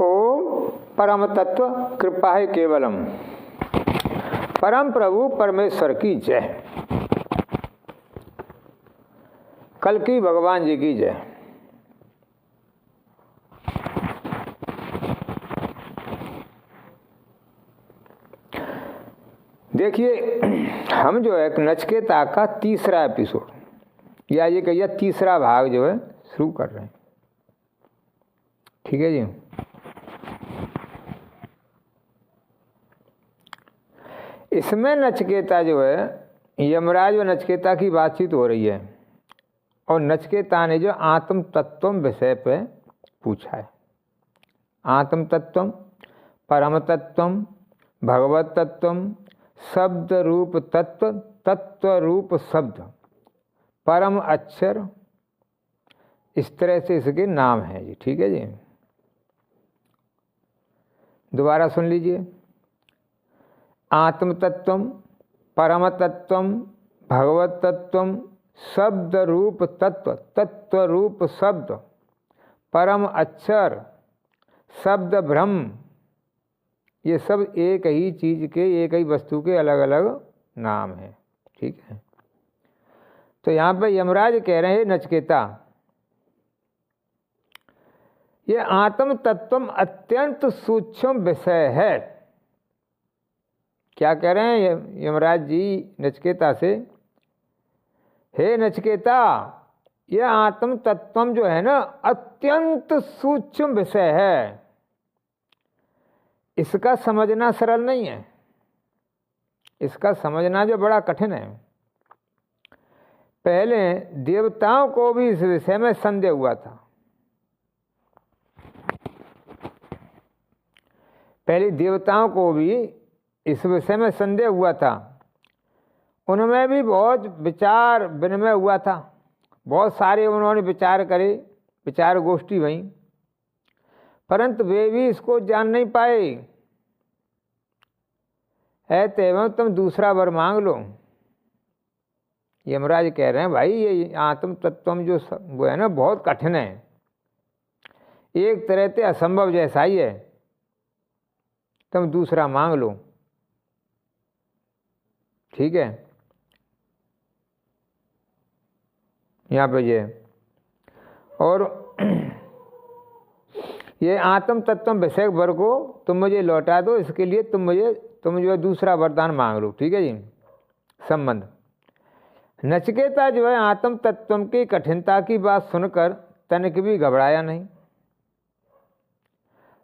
ओम परम तत्व कृपा है केवलम। परम प्रभु परमेश्वर की जय। कल की भगवान जी की जय। देखिए, हम जो है नचिकेता का तीसरा एपिसोड या ये कहिए तीसरा भाग जो है शुरू कर रहे हैं। ठीक है जी। इसमें नचिकेता जो है यमराज और नचिकेता की बातचीत हो रही है और नचिकेता ने जो आत्म तत्व विषय पे पूछा है। आत्म तत्व, परम तत्व, भगवत तत्व, शब्द रूप तत्व, तत्व रूप शब्द, परम अक्षर, इस तरह से इसके नाम हैं जी। ठीक है जी। दोबारा सुन लीजिए। आत्म तत्व, परम तत्व, भगवत तत्व, शब्द रूप तत्व, तत्व रूप शब्द, परम अक्षर, शब्द ब्रह्म, ये सब एक ही चीज के, एक ही वस्तु के अलग अलग नाम हैं। ठीक है। तो यहाँ पे यमराज कह रहे हैं नचिकेता, ये आत्म तत्व अत्यंत सूक्ष्म विषय है। क्या कह रहे हैं यमराज जी नचिकेता से? हे नचिकेता, यह आत्म तत्व जो है ना अत्यंत सूक्ष्म विषय है, इसका समझना सरल नहीं है, इसका समझना जो बड़ा कठिन है। पहले देवताओं को भी इस विषय में संदेह हुआ था। पहले देवताओं को भी इस विषय में संदेह हुआ था, उनमें भी बहुत विचार विनिमय हुआ था, बहुत सारे उन्होंने विचार करे, विचार गोष्ठी भई, परंतु वे भी इसको जान नहीं पाए। एवं तुम दूसरा वर मांग लो। यमराज कह रहे हैं भाई ये आत्म तत्व जो वो है ना बहुत कठिन है, एक तरह से असंभव जैसा ही है, तुम दूसरा मांग लो। ठीक है। यहाँ पे ये और ये आत्म तत्व विषय वर को तुम मुझे लौटा दो, इसके लिए तुम जो है दूसरा वरदान मांग लो। ठीक है जी। संबंध। नचिकेता जो है आत्म तत्व की कठिनता की बात सुनकर तनिक भी घबराया नहीं,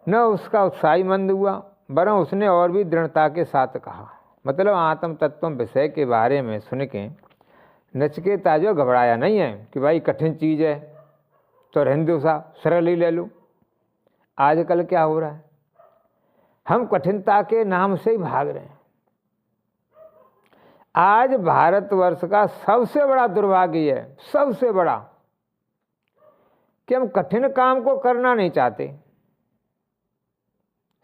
न उसका उत्साही मंद हुआ, वरन उसने और भी दृढ़ता के साथ कहा। मतलब आत्म तत्व विषय के बारे में सुन के नचिकेता जो घबराया नहीं है कि भाई कठिन चीज़ है तो रहने दो साहब, सरल ही ले लो। आजकल क्या हो रहा है, हम कठिनता के नाम से ही भाग रहे हैं। आज भारतवर्ष का सबसे बड़ा दुर्भाग्य है, सबसे बड़ा, कि हम कठिन काम को करना नहीं चाहते।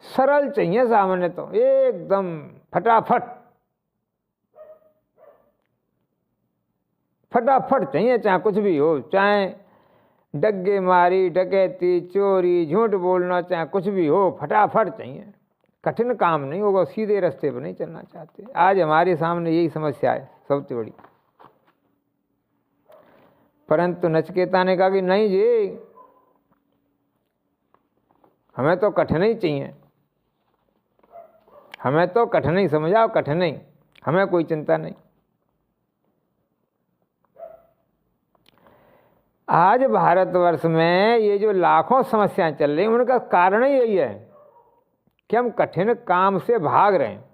सरल चाहिए सामान्य, तो एकदम फटाफट फटाफट चाहिए, चाहे कुछ भी हो, चाहे डग्गे मारी, डकैती, चोरी, झूठ बोलना, चाहे कुछ भी हो, फटाफट चाहिए। कठिन काम नहीं होगा, सीधे रास्ते पर नहीं चलना चाहते। आज हमारे सामने यही समस्या है सबसे बड़ी। परंतु नचिकेता ने कहा कि नहीं जी, हमें तो कठिन ही चाहिए, हमें तो कठिन ही समझाओ, कठिन ही, हमें कोई चिंता नहीं। आज भारतवर्ष में ये जो लाखों समस्याएं चल रही हैं, उनका कारण ही यही है कि हम कठिन काम से भाग रहे हैं।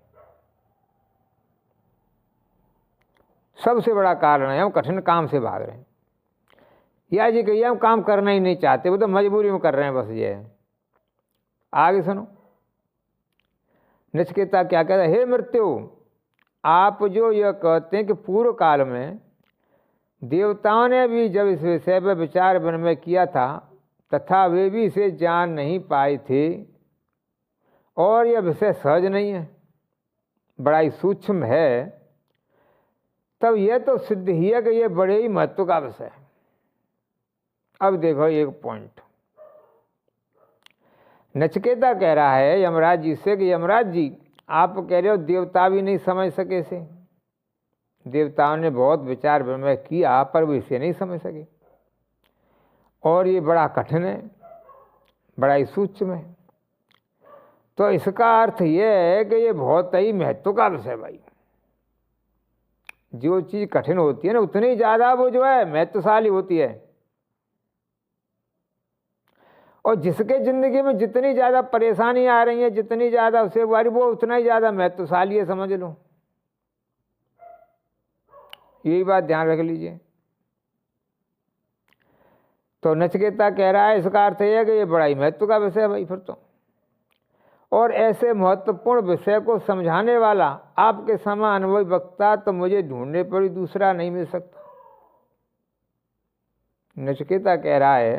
सबसे बड़ा कारण है हम कठिन काम से भाग रहे हैं। या जी कहिए हम काम करना ही नहीं चाहते, वो तो मजबूरी में कर रहे हैं, बस ये है। आगे सुनो। नचिकेता क्या कहता है? हे मृत्यु, आप जो यह कहते हैं कि पूर्व काल में देवताओं ने भी जब इस विषय पर विचार विनिमय किया था, तथा वे भी इसे जान नहीं पाए थे, और यह विषय सहज नहीं है, बड़ा ही सूक्ष्म है, तब यह तो सिद्ध ही है कि यह बड़े ही महत्व का विषय है। अब देखो एक पॉइंट, नचिकेता कह रहा है यमराज जी से कि यमराज जी आप कह रहे हो देवता भी नहीं समझ सके इसे, देवताओं ने बहुत विचार विमर्श किया पर वो इसे नहीं समझ सके, और ये बड़ा कठिन है, बड़ा ही सूक्ष्म है। तो इसका अर्थ ये है कि ये बहुत ही महत्व का विषय भाई। जो चीज़ कठिन होती है ना उतनी ज़्यादा वो जो है महत्वशाली होती है, और जिसके ज़िंदगी में जितनी ज़्यादा परेशानी आ रही है, जितनी ज़्यादा उसे वो उतना ही ज़्यादा महत्वशाली है, समझ लो। यही बात ध्यान रख लीजिए। तो नचिकेता कह रहा है इसका अर्थ यह है कि ये बड़ा ही महत्व का विषय है भाई फिर तो, और ऐसे महत्वपूर्ण विषय को समझाने वाला आपके समान अनुभवी वक्ता तो मुझे ढूंढने पर ही दूसरा नहीं मिल सकता। नचिकेता कह रहा है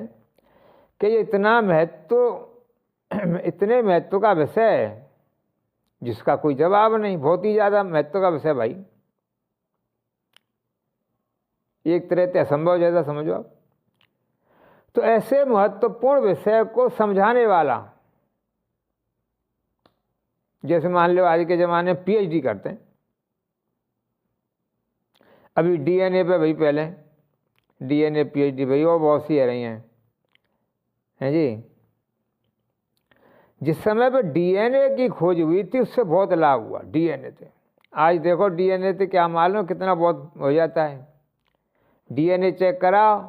कि ये इतना महत्व, इतने महत्व का विषय है जिसका कोई जवाब नहीं, बहुत ही ज़्यादा महत्व का विषय भाई, एक तरह से असंभव जैसा समझो आप। तो ऐसे महत्वपूर्ण विषय को समझाने वाला, जैसे मान लो आज के ज़माने में पीएचडी करते हैं, अभी डीएनए पे भाई, पहले डीएनए पीएचडी भाई वो बहुत सी आ रही हैं जी। जिस समय पे डीएनए की खोज हुई थी उससे बहुत लाभ हुआ डीएनए से। आज देखो डीएनए से क्या मालूम कितना बहुत हो जाता है। डीएनए चेक कराओ,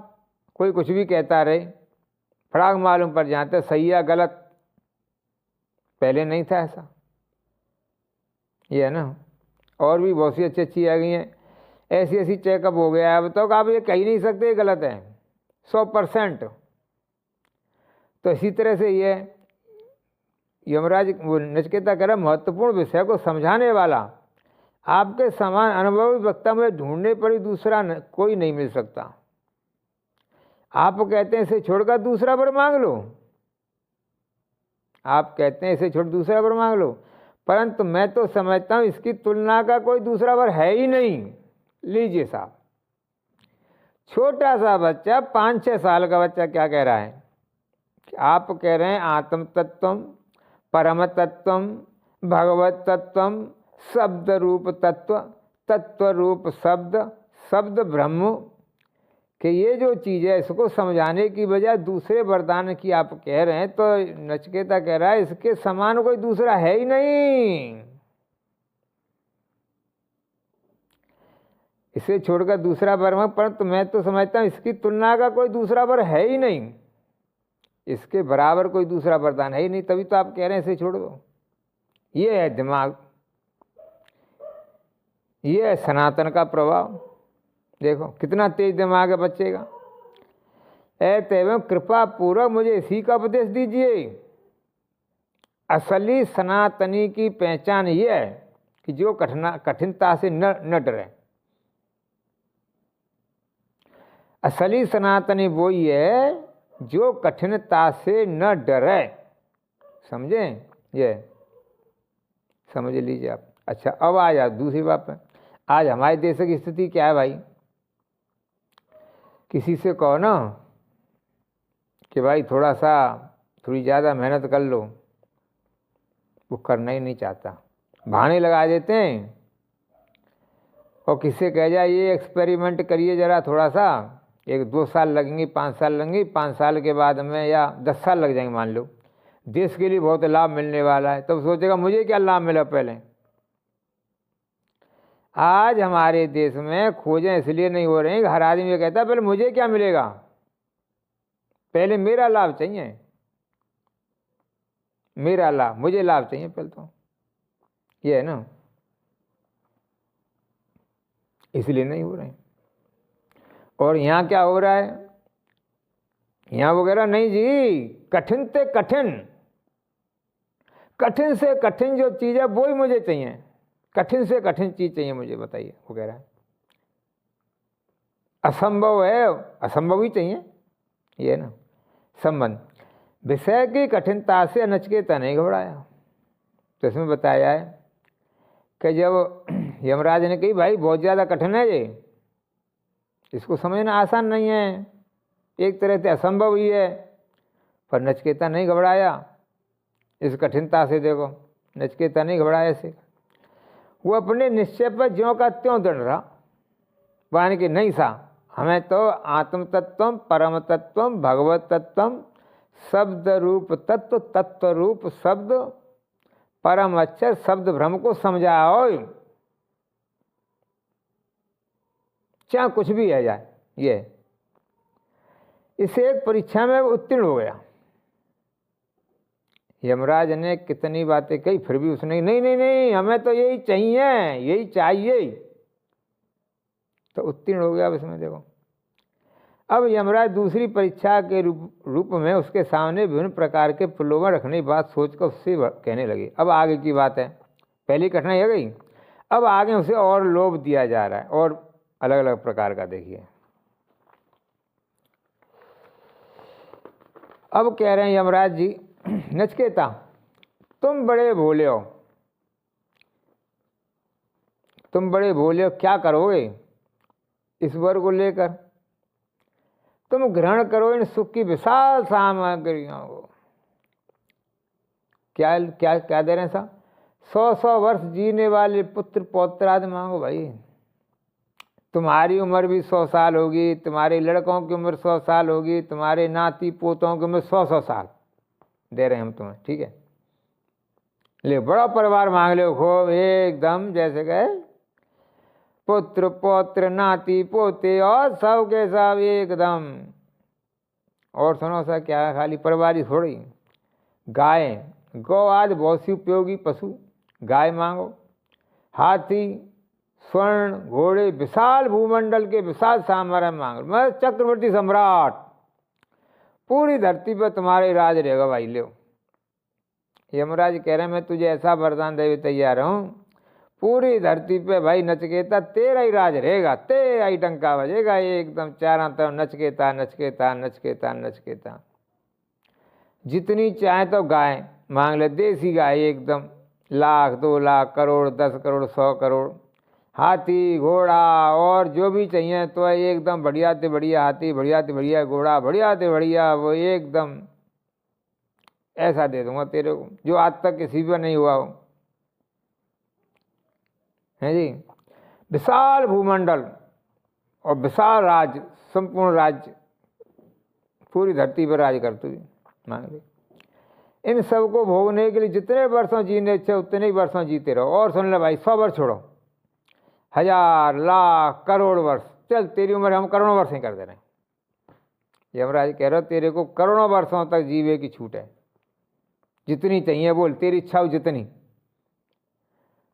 कोई कुछ भी कहता रहे, फटाक मालूम पड़ जाता है सही या गलत। पहले नहीं था ऐसा, ये है ना। और भी बहुत सी अच्छी अच्छी आ गई हैं, ऐसी ऐसी चेकअप हो गया है अब तो आप ये कह ही नहीं सकते गलत है 100%। तो इसी तरह से ये यमराज वो नचिकेता कह रहा महत्वपूर्ण विषय को समझाने वाला आपके समान अनुभवी वक्ता में ढूंढने पर ही दूसरा कोई नहीं मिल सकता। आप कहते हैं इसे छोड़कर दूसरा वर मांग लो, आप कहते हैं इसे छोड़ दूसरा वर मांग लो, परंतु मैं तो समझता हूँ इसकी तुलना का कोई दूसरा वर है ही नहीं। लीजिए साहब, छोटा सा बच्चा 5-6 साल का बच्चा क्या कह रहा है कि आप कह रहे हैं आत्म तत्वम, परम तत्वम, भगवत तत्वम, शब्द रूप तत्व, तत्व रूप शब्द, शब्द ब्रह्म, कि ये जो चीज़ है इसको समझाने की बजाय दूसरे वरदान की आप कह रहे हैं। तो नचिकेता कह रहा है इसके समान कोई दूसरा है ही नहीं, इसे छोड़कर दूसरा वर है, परंतु मैं तो समझता हूँ इसकी तुलना का कोई दूसरा वर है ही नहीं, इसके बराबर कोई दूसरा वरदान है ही नहीं, तभी तो आप कह रहे हैं इसे छोड़ दो। ये है दिमाग, ये है सनातन का प्रभाव। देखो कितना तेज दिमाग है बच्चे का। एवं कृपा पूर्वक मुझे इसी का उपदेश दीजिए। असली सनातनी की पहचान ये है कि जो कठिनता से न डरे। असली सनातनी वो ही है जो कठिनता से न डरे, समझें, ये समझ लीजिए आप। अच्छा अब आ जाओ दूसरी बात पे। आज हमारे देश की स्थिति क्या है भाई, किसी से कहो ना कि भाई थोड़ी ज़्यादा मेहनत कर लो, वो करना ही नहीं चाहता, बहाने लगा देते हैं। और किससे कह जाए ये एक्सपेरिमेंट करिए ज़रा थोड़ा सा, 1-2 साल लगेंगे, 5 साल लगेंगे, 5 साल के बाद में या 10 साल लग जाएंगे मान लो, देश के लिए बहुत लाभ मिलने वाला है, तब सोचेगा मुझे क्या लाभ मिला पहले। आज हमारे देश में खोजें इसलिए नहीं हो रही, हर आदमी ये कहता है पहले मुझे क्या मिलेगा, पहले मेरा लाभ चाहिए, मेरा लाभ, मुझे लाभ चाहिए पहले तो, ये है ना, इसलिए नहीं हो रहे। और यहाँ क्या हो रहा है, यहाँ वगैरह नहीं जी, कठिन से कठिन, कठिन से कठिन जो चीज़ है वो ही मुझे चाहिए, कठिन से कठिन चीज़ चाहिए मुझे, बताइए वो कह रहा है। असंभव है, असंभव ही चाहिए, ये ना संबंध। विषय की कठिनता से नचिकेता नहीं घबराया। तो इसमें बताया है कि जब यमराज ने कही भाई बहुत ज़्यादा कठिन है ये, इसको समझना आसान नहीं है, एक तरह से असंभव ही है, पर नचिकेता नहीं घबराया। इस कठिनता से देखो नचिकेता नहीं घबरा ऐसे, वो अपने निश्चय पर ज्यों का त्यों दृढ़ रहा। वाणी कि नहीं सा, हमें तो आत्म तत्व, परम तत्व, भगवत तत्व, शब्द रूप तत्व, तत्व रूप शब्द, परम अक्षर शब्द भ्रम को समझाओ, चाहे कुछ भी है जाए। ये इसे एक परीक्षा में उत्तीर्ण हो गया। यमराज ने कितनी बातें कही, फिर भी उसने नहीं नहीं नहीं हमें तो यही चाहिए, यही चाहिए, तो उत्तीर्ण हो गया इसमें। देखो अब यमराज दूसरी परीक्षा के रूप में उसके सामने विभिन्न प्रकार के प्रलोभन रखने की बात सोचकर उससे कहने लगी। अब आगे की बात है, पहली कठिनाई हो गई, अब आगे उसे और लोभ दिया जा रहा है और अलग अलग प्रकार का। देखिए अब कह रहे हैं यमराज जी, नचिकेता तुम बड़े भोले हो, तुम बड़े भोले हो, क्या करोगे इस वर को लेकर? तुम ग्रहण करो इन सुख की विशाल सामग्रियों को। क्या क्या क्या दे रहे हैं साहब? 100 वर्ष जीने वाले पुत्र पौत्र आदि मांगो भाई। तुम्हारी उम्र भी 100 साल होगी, तुम्हारे लड़कों की उम्र 100 साल होगी, तुम्हारे नाती पोतों की उम्र 100 साल दे रहे हैं हम तुम्हें, ठीक है? ले बड़ा परिवार मांग लो खूब एकदम, जैसे गए पुत्र पौत्र नाती पोते और सब के सब एकदम। और सुनो सा क्या, खाली परिवार ही थोड़ी, गाय गौ आदि बहुत सी उपयोगी पशु, गाय मांगो, हाथी स्वर्ण घोड़े, विशाल भूमंडल के विशाल साम्राज्य मांगो। मैं चक्रवर्ती सम्राट, पूरी धरती पर तुम्हारे राज रहेगा भाई। लो यमराज कह रहे हैं मैं तुझे ऐसा वरदान देवे तैयार हूँ, पूरी धरती पे भाई नचिकेता तेरा ही राज रहेगा, तेरा ही डंका बजेगा एकदम चारों तरफ, नचिकेता नचिकेता नचिकेता नचिकेता। जितनी चाहे तो गाय मांग ले, देसी गाय एकदम, 1,00,000 2,00,000 करोड़ 10 करोड़ 100 करोड़, हाथी घोड़ा और जो भी चाहिए तो एकदम बढ़िया से बढ़िया हाथी, बढ़िया से बढ़िया घोड़ा, बढ़िया से बढ़िया वो एकदम ऐसा दे दूंगा तेरे को जो आज तक किसी पर नहीं हुआ हो, है जी। विशाल भूमंडल और विशाल राज्य, संपूर्ण राज्य, पूरी धरती पर राज करते हुए मांग ले। इन सब को भोगने के लिए जितने वर्षों जीने इच्छा उतने ही वर्षों जीते रहो। और सुन ले भाई, 100 वर्ष छोड़ो, 1000 लाख करोड़ वर्ष, चल तेरी उम्र हम करोड़ों वर्ष ही कर दे रहे हैं। यमराज कह रहे हो तेरे को करोड़ों वर्षों तक जीवे की छूट है, जितनी चाहिए बोल, तेरी इच्छा हो जितनी,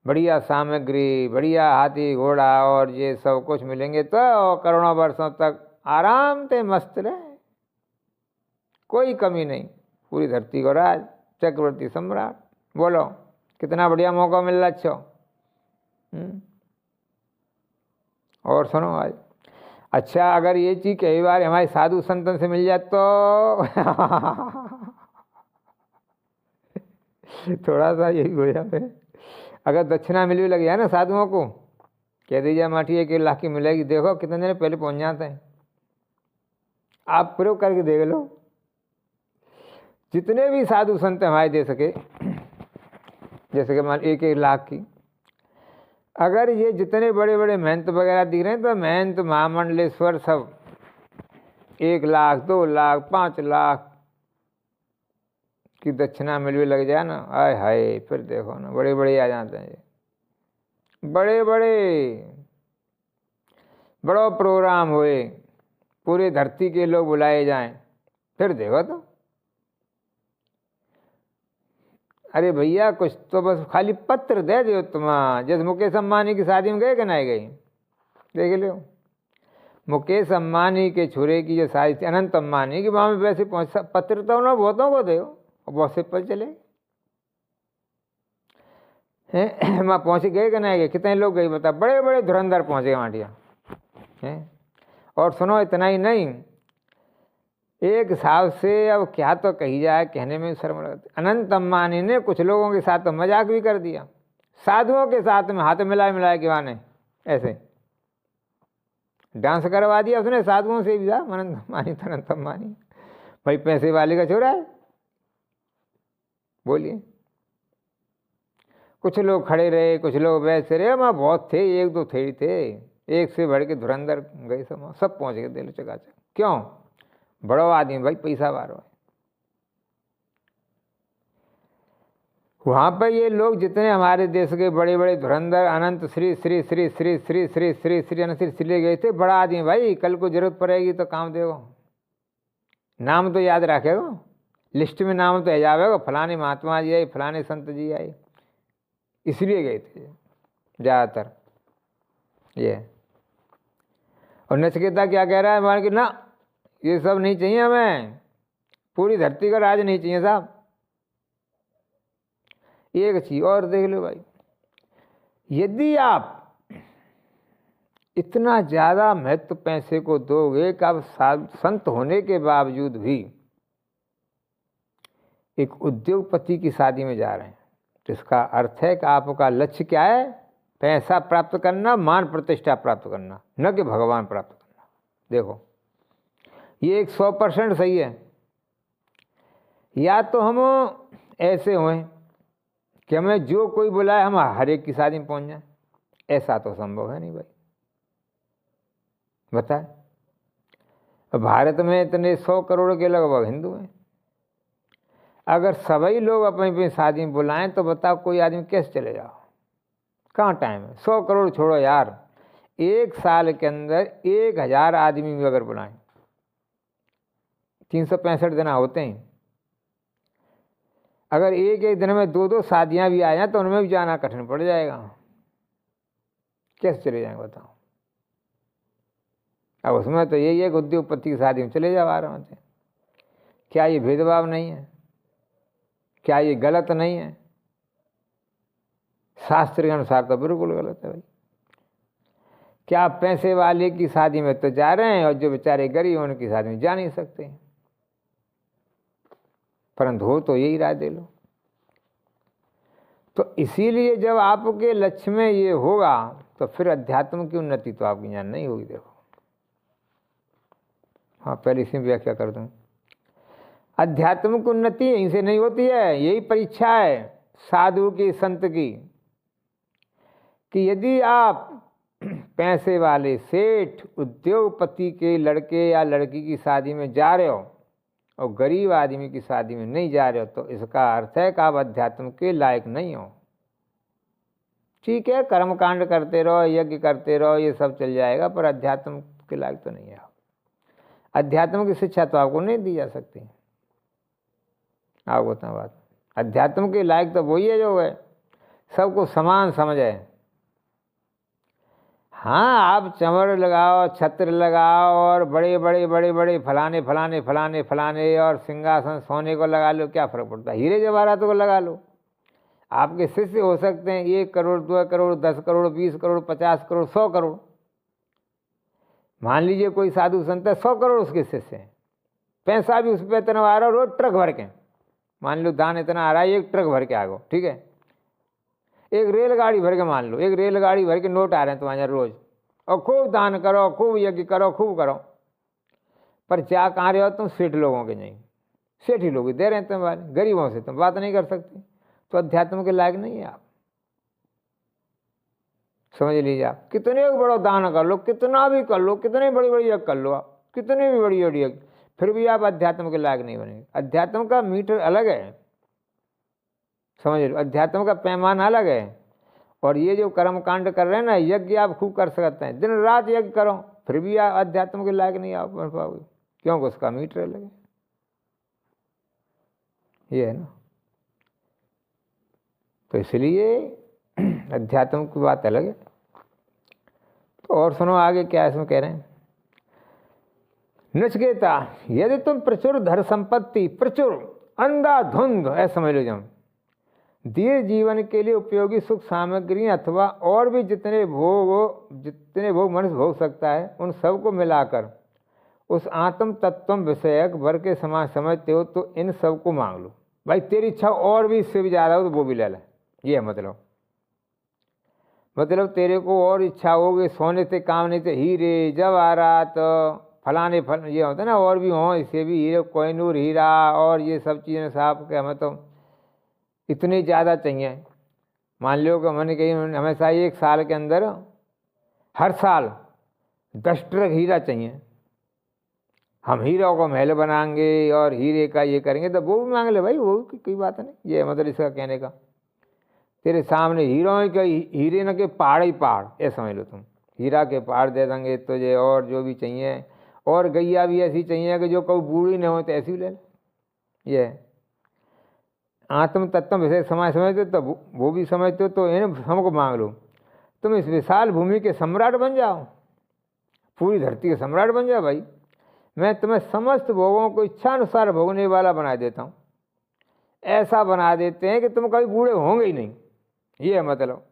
बढ़िया सामग्री, बढ़िया हाथी घोड़ा और ये सब कुछ मिलेंगे तो करोड़ों वर्षों तक आराम से मस्त रहे, कोई कमी नहीं, पूरी धरती को राज, चक्रवर्ती सम्राट। बोलो कितना बढ़िया मौका मिल रहा। अच्छा और सुनो आज, अच्छा अगर ये चीज कई बार हमारे साधु संतन से मिल जाए तो थोड़ा सा यही हो जाए। अगर दक्षिणा मिलने लग जाए ना साधुओं को, कह दीजिए माठी 1 लाख की मिलेगी, देखो कितने दिन पहले पहुंच जाते हैं। आप प्रयोग करके देख लो, जितने भी साधु संत हमारे दे सके, जैसे कि मान 1 लाख की, अगर ये जितने बड़े बड़े महंत वगैरह दिख रहे हैं तो महंत महामंडलेश्वर सब 1 लाख 2 लाख 5 लाख की दक्षिणा मिलने लग जाए ना, आय हाय, फिर देखो ना बड़े बड़े आ जाते हैं, बड़े बड़े बड़ा प्रोग्राम हुए, पूरी धरती के लोग बुलाए जाएं, फिर देखो तो। अरे भैया कुछ तो बस खाली पत्र दे दो तुम, जैसे मुकेश अंबानी की शादी में गए कि नहीं गए, देख लो। मुकेश अंबानी के छुरे की जो शादी थी अनंत अंबानी की, वहाँ में वैसे पहुँच, पत्र तो उन्होंने बहुतों को दो, बहुत से पर चले हैं। वहाँ पहुँच गए कि नहीं गए, कितने लोग गए बता, बड़े बड़े धुरंधर पहुँचे माटिया हैं। और सुनो इतना ही नहीं, एक हिसाब से अब क्या तो कही जाए, कहने में शर्म लगती। अनंत अंबानी ने कुछ लोगों के साथ तो मजाक भी कर दिया, साधुओं के साथ में हाथ मिलाए मिलाए के वाने ऐसे डांस करवा दिया उसने साधुओं से भी। अनंत अंबानी भाई पैसे वाले का छोरा है, बोलिए। कुछ लोग खड़े रहे, कुछ लोग वैसे रहे, वहाँ बहुत थे, एक दो थे ही थे, एक से बढ़ के धुरंधर गए सब पहुँच गए दिल चकाचक। क्यों? बड़ो आदमी भाई, पैसा वारो। वहाँ पर ये लोग जितने हमारे देश के बड़े बड़े धुरंधर अनंत श्री श्री श्री श्री श्री श्री श्री श्री अनंत श्री ले गए थे, बड़ा आदमी भाई, कल को जरूरत पड़ेगी तो काम देगा, नाम तो याद रखेगा, लिस्ट में नाम तो जावेगा, फलाने महात्मा जी आए, फलाने संत जी आए, इसलिए गए थे ज़्यादातर ये। और नचिकेता क्या कह रहा है मान कि ना, ये सब नहीं चाहिए हमें, पूरी धरती का राज नहीं चाहिए साहब। एक चीज और देख लो भाई, यदि आप इतना ज़्यादा महत्व पैसे को दोगे कि आप संत होने के बावजूद भी एक उद्योगपति की शादी में जा रहे हैं, तो इसका अर्थ है कि आपका लक्ष्य क्या है? पैसा प्राप्त करना, मान प्रतिष्ठा प्राप्त करना, न कि भगवान प्राप्त करना। देखो ये 100% सही है। या तो हम ऐसे हों कि हमें जो कोई बुलाए हम हर एक की शादी में पहुंच जाए, ऐसा तो संभव है नहीं भाई, बताए। भारत में इतने 100 करोड़ के लगभग हिंदू हैं, अगर सभी लोग अपनी अपनी शादी में बुलाएं तो बताओ कोई आदमी कैसे चले जाओ? कहाँ टाइम है? 100 करोड़ छोड़ो यार, एक साल के अंदर 1000 आदमी भी अगर बुलाएं, 365 दिन होते हैं, अगर एक एक दिन में 2-2 शादियां भी आ जाएं तो उनमें भी जाना कठिन पड़ जाएगा, कैसे चले जाएंगे बताओ? अब उसमें तो यही है कि उद्योगपति की शादी में चले जाओ आराम से। क्या ये भेदभाव नहीं है? क्या ये गलत नहीं है? शास्त्र के अनुसार तो बिल्कुल गलत है भाई। क्या पैसे वाले की शादी में तो जा रहे हैं और जो बेचारे गरीब हैं उनकी शादी में जा नहीं सकते, परंतु हो तो यही राय दे लो। तो इसीलिए जब आपके लक्ष्य में ये होगा तो फिर अध्यात्म की उन्नति तो आपकी यहाँ नहीं होगी। देखो हाँ, पहले इसी में व्याख्या कर दूँ। अध्यात्म की उन्नति यहीं से नहीं होती है, यही परीक्षा है साधु की, संत की, कि यदि आप पैसे वाले सेठ उद्योगपति के लड़के या लड़की की शादी में जा रहे हो और गरीब आदमी की शादी में नहीं जा रहे हो, तो इसका अर्थ है कि आप अध्यात्म के लायक नहीं हो। ठीक है, कर्मकांड करते रहो, यज्ञ करते रहो, ये सब चल जाएगा, पर अध्यात्म के लायक तो नहीं है। अध्यात्म की शिक्षा तो आपको नहीं दी जा सकती। आपको बताऊं बात, अध्यात्म के लायक तो वही है जो है सबको समान समझे। हाँ, आप चमड़ लगाओ, छत्र लगाओ और बड़े बड़े बड़े बड़े फलाने फलाने फलाने फलाने और सिंहासन सोने को लगा लो, क्या फ़र्क पड़ता है? हीरे जवाहरात को लगा लो। आपके शिष्य हो सकते हैं 1 करोड़, 2 करोड़, 10 करोड़, 20 करोड़, 50 करोड़, 100 करोड़। मान लीजिए कोई साधु संत है, 100 करोड़ उसके शिष्य हैं, पैसा भी उस पर इतना आ रहा है, रोज ट्रक भर के, मान लो दान इतना आ रहा है, 1 ट्रक भर के आ गो, ठीक है, 1 रेलगाड़ी भर के, मान लो 1 रेलगाड़ी भर के नोट आ रहे हैं तुम्हारे रोज, और खूब दान करो, खूब यज्ञ करो, खूब करो, पर जा कहाँ रहे हो तुम? सेठ लोगों के नहीं, सेठ ही लोग ही दे रहे हैं तुम्हारे, गरीबों से तुम बात नहीं कर सकते, तो अध्यात्म के लायक नहीं है आप। समझ लीजिए, आप कितने बड़ा दान कर लो, कितना भी कर लो, कितने बड़ी बड़ी यज्ञ कर लो आप, कितने भी बड़ी बड़ी यज्ञ, फिर भी आप अध्यात्म के लायक नहीं बनेंगे। अध्यात्म का मीटर अलग है, समझ लो, अध्यात्म का पैमाना अलग है। और ये जो कर्म कांड कर रहे हैं ना, यज्ञ आप खूब कर सकते हैं, दिन रात यज्ञ करो, फिर भी आप अध्यात्म के लायक नहीं आप बन पाओगे, क्योंकि उसका मीटर अलग है। ये है ना, तो इसलिए अध्यात्म की बात अलग है। तो और सुनो आगे क्या इसमें कह रहे हैं। नचिकेता, यदि तुम प्रचुर धन संपत्ति, प्रचुर अंधाधुंध ऐसा समझ लो, जम दीर्घ जीवन के लिए उपयोगी सुख सामग्री अथवा और भी जितने भोग मनुष्य भोग सकता है, उन सबको मिलाकर उस आत्म तत्व विषयक वर के समान समझते हो तो इन सब को मांग लो। भाई तेरी इच्छा और भी इससे भी ज़्यादा हो तो वो भी ले ले, ये है मतलब तेरे को और इच्छा होगी, सोने से काम नहीं थे, हीरे जवाहरात फलाने फल ये होता है ना, और भी हों, इससे भी हीरे कोहिनूर हीरा और ये सब चीज़ें साहब के हमें तो इतने ज़्यादा चाहिए। मान लो कि मैंने कही हमेशा 1 साल के अंदर हर साल 10 ट्रक हीरा चाहिए, हम हीरों को महल बनाएंगे और हीरे का ये करेंगे, तो वो भी मांग ले भाई, वो कोई बात नहीं। ये मतलब इसका कहने का तेरे सामने हीरों के हीरे न के पहाड़ ही पहाड़, ऐसा समझ लो तुम, हीरा के पहाड़ दे देंगे तुझे, और जो भी चाहिए, और गैया भी ऐसी चाहिए कि जो कभी बूढ़ी न हो तो ऐसी ले। ये आत्म तत्व विषय समझते तो वो भी समझते हो, तो इन्हें हमको मांग लो। तुम इस विशाल भूमि के सम्राट बन जाओ, पूरी धरती के सम्राट बन जाओ भाई, मैं तुम्हें समस्त भोगों को इच्छानुसार भोगने वाला बना देता हूँ। ऐसा बना देते हैं कि तुम कभी बूढ़े होंगे ही नहीं। ये है मतलब,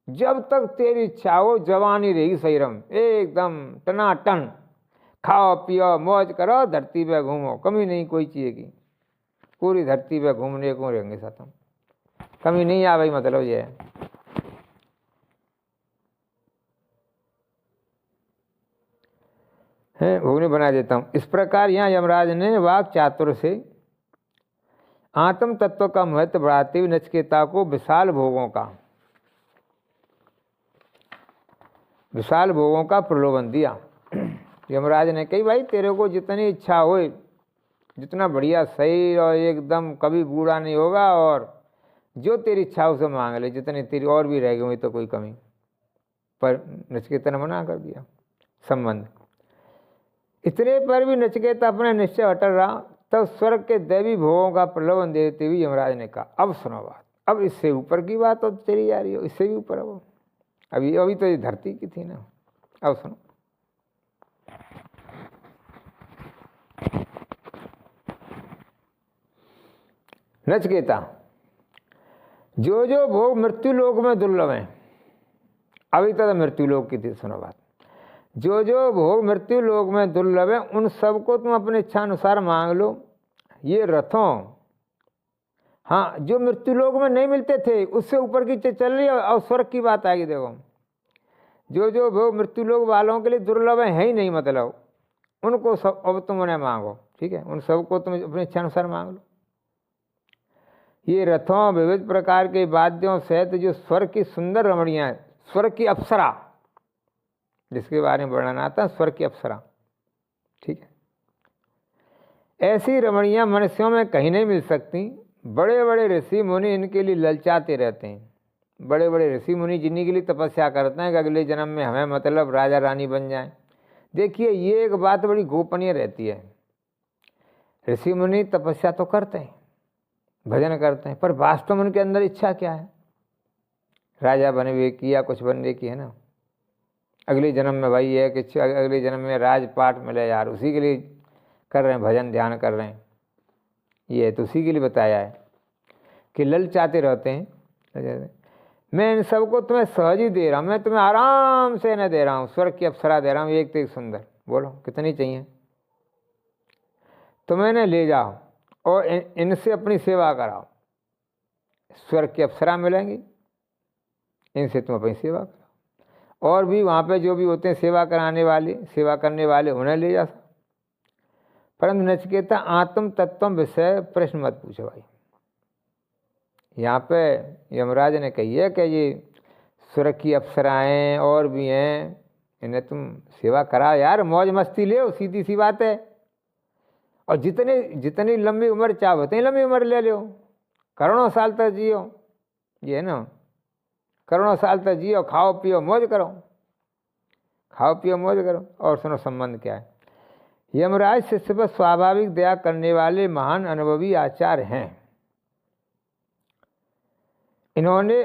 जब तक तेरी इच्छा हो जवानी रहेगी शरीरम एकदम टनाटन, खाओ पियो मौज करो, धरती पे घूमो, कमी नहीं कोई चीज़ की, पूरी धरती पे घूमने को रहेंगे साथ हम, कमी नहीं आ भाई, मतलब ये है भोगने बना देता हूँ। इस प्रकार यहाँ यमराज ने वाक चातुर से आत्म तत्व का महत्व बढ़ाते हुए नचिकेता को विशाल भोगों का प्रलोभन दिया। यमराज ने कही भाई तेरे को जितनी इच्छा हो, जितना बढ़िया शरीर और एकदम कभी बूढ़ा नहीं होगा, और जो तेरी इच्छा उसे मांग ले, जितनी तेरी और भी रह गई तो कोई कमी। पर नचिकेता ने मना कर दिया संबंध। इतने पर भी नचिकेता अपने निश्चय अटल रहा। तब स्वर्ग के दैवी भोगों का प्रलोभन देते हुए यमराज ने कहा अब सुनो बात, अब इससे ऊपर की बात तो चली जा रही हो, इससे भी ऊपर। अब अभी तो ये धरती की थी ना, अब सुनो। नचिकेता, जो जो भोग मृत्यु लोक में दुर्लभ हैं, अभी तक मृत्यु लोक की थी, सुनो बात, जो जो भोग मृत्यु लोक में दुर्लभ है उन सबको तुम अपने इच्छा अनुसार मांग लो। ये रथों, हाँ, जो मृत्यु लोक में नहीं मिलते थे उससे ऊपर की चल रही है, और स्वर्ग की बात आएगी। देखो, जो जो भोग मृत्यु लोक वालों के लिए दुर्लभ है ही नहीं, मतलब उनको सब अब तुम उन्हें मांगो, ठीक है, उन सबको तुम अपनी इच्छा अनुसार मांग लो। ये रथों, विविध प्रकार के वाद्यों सहित जो स्वर्ग की सुंदर रमणियाँ, स्वर्ग की अप्सरा, जिसके बारे में वर्णन आता है, स्वर्ग की अप्सरा, ठीक है, ऐसी रमणियाँ मनुष्यों में कहीं नहीं मिल सकती। बड़े बड़े ऋषि मुनि इनके लिए ललचाते रहते हैं। बड़े बड़े ऋषि मुनि जिन्हीं के लिए तपस्या करते हैं कि अगले जन्म में हमें मतलब राजा रानी बन जाएं। देखिए, ये एक बात बड़ी गोपनीय रहती है। ऋषि मुनि तपस्या तो करते हैं, भजन करते हैं, पर वास्तव में उनके अंदर इच्छा क्या है? राजा बनने की या कुछ बनने की, है ना। अगले जन्म में भाई ये कि अगले जन्म में राजपाट मिले यार, उसी के लिए कर रहे हैं, भजन ध्यान कर रहे हैं। ये तो उसी के लिए बताया है कि ललचाते रहते हैं। मैं इन सबको तुम्हें सहज ही दे रहा हूँ, मैं तुम्हें आराम से न दे रहा हूँ, स्वर्ग की अप्सरा दे रहा हूँ, एक तो एक सुंदर। बोलो कितनी चाहिए? तुम इन्हें ले जाओ और इनसे अपनी सेवा कराओ, स्वर्ग की अप्सरा मिलेंगी, इनसे तुम अपनी सेवा कराओ। और भी वहाँ पे जो भी होते हैं सेवा कराने वाले, सेवा करने वाले, उन्हें ले जा। परंतु नचिकेता, आत्म तत्व विषय प्रश्न मत पूछो भाई। यहाँ पे यमराज ने कही है कि ये स्वर्ग की अप्सराएँ और भी हैं, इन्हें तुम सेवा करा यार, मौज मस्ती ले, सीधी सी बात है। और जितनी लंबी उम्र चाहो उतनी लंबी उम्र ले लो, करोड़ों साल तक जियो, ये है ना, करोड़ों साल तक जियो, खाओ पियो मौज करो, खाओ पियो मौज करो। और सुनो संबंध क्या है। यमराज शिष्य पर स्वाभाविक दया करने वाले महान अनुभवी आचार्य हैं। इन्होंने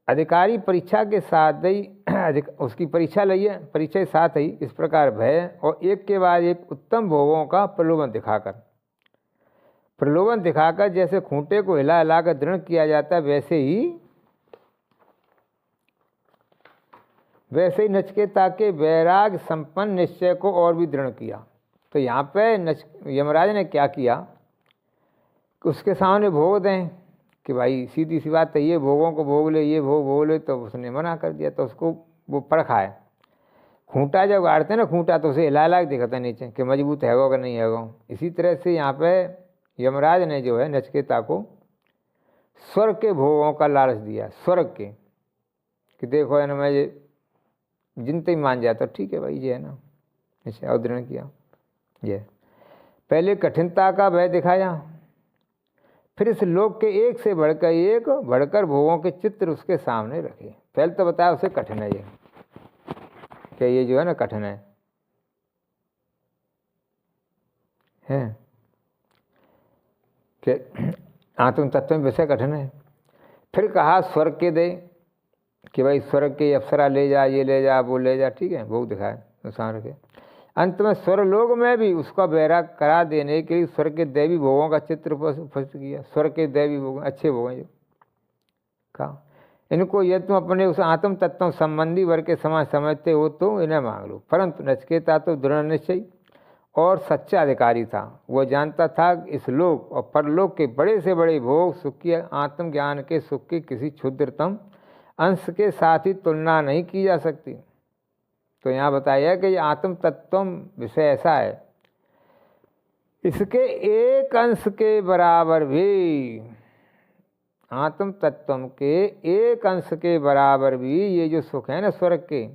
अधिकारी परीक्षा के साथ ही उसकी परीक्षा ली है, परीक्षा के साथ ही इस प्रकार भय और एक के बाद एक उत्तम भोगों का प्रलोभन दिखाकर जैसे खूंटे को हिला हिलाकर दृढ़ किया जाता है, वैसे ही नचिकेता के वैराग संपन्न निश्चय को और भी दृढ़ किया। तो यहाँ पे यमराज ने क्या किया कि उसके सामने भोग दें कि भाई सीधी सी बात है, ये भोगों को भोग ले, ये भोग ले, तो उसने मना कर दिया। तो उसको वो परखा है, खूंटा जब गाड़ते ना, खूंटा तो उसे हिला हिला दिखाता नीचे कि मजबूत है कि नहीं है। इसी तरह से यहाँ पे यमराज ने जो है नचिकेता को स्वर्ग के भोगों का लालच दिया, स्वर्ग के, कि देखो है ना मैं ये जिनते ही मान जाता ठीक है भाई ये है ना, इसे अवतरण किया। ये पहले कठिनता का भय दिखाया, फिर इस लोक के एक से बढ़कर भोगों के चित्र उसके सामने रखे। पहले तो बताया उसे कठिन है ये, क्या ये जो है ना कठिन है कि आत्म तत्व में विषय कठिन है। फिर कहा स्वर्ग के दे कि भाई स्वर्ग के अप्सरा ले जा, ये ले जा, वो ले जा, ठीक है, भोग दिखाए नुकसान रखे। अंत में स्वर्गलोक में भी उसका बैराग करा देने के लिए स्वर्ग के दैवी भोगों का चित्र उपस्थित किया। स्वर्ग के दैवी भोग अच्छे भोग हैं जो कहा, इनको यदि तुम अपने उस आत्म तत्व संबंधी वर्ग के समान समझते हो तो इन्हें मांग लो। परंतु नचिकेता तो दृढ़ निश्चय और सच्चा अधिकारी था। वह जानता था इस लोक और परलोक के बड़े से बड़े भोग सुख की आत्मज्ञान के सुख की किसी क्षुद्रतम अंश के साथ ही तुलना नहीं की जा सकती। तो यहाँ बताया कि ये आत्म तत्व विषय ऐसा है, इसके एक अंश के बराबर भी, आत्म तत्व के एक अंश के बराबर भी ये जो सुख है ना स्वर्ग के,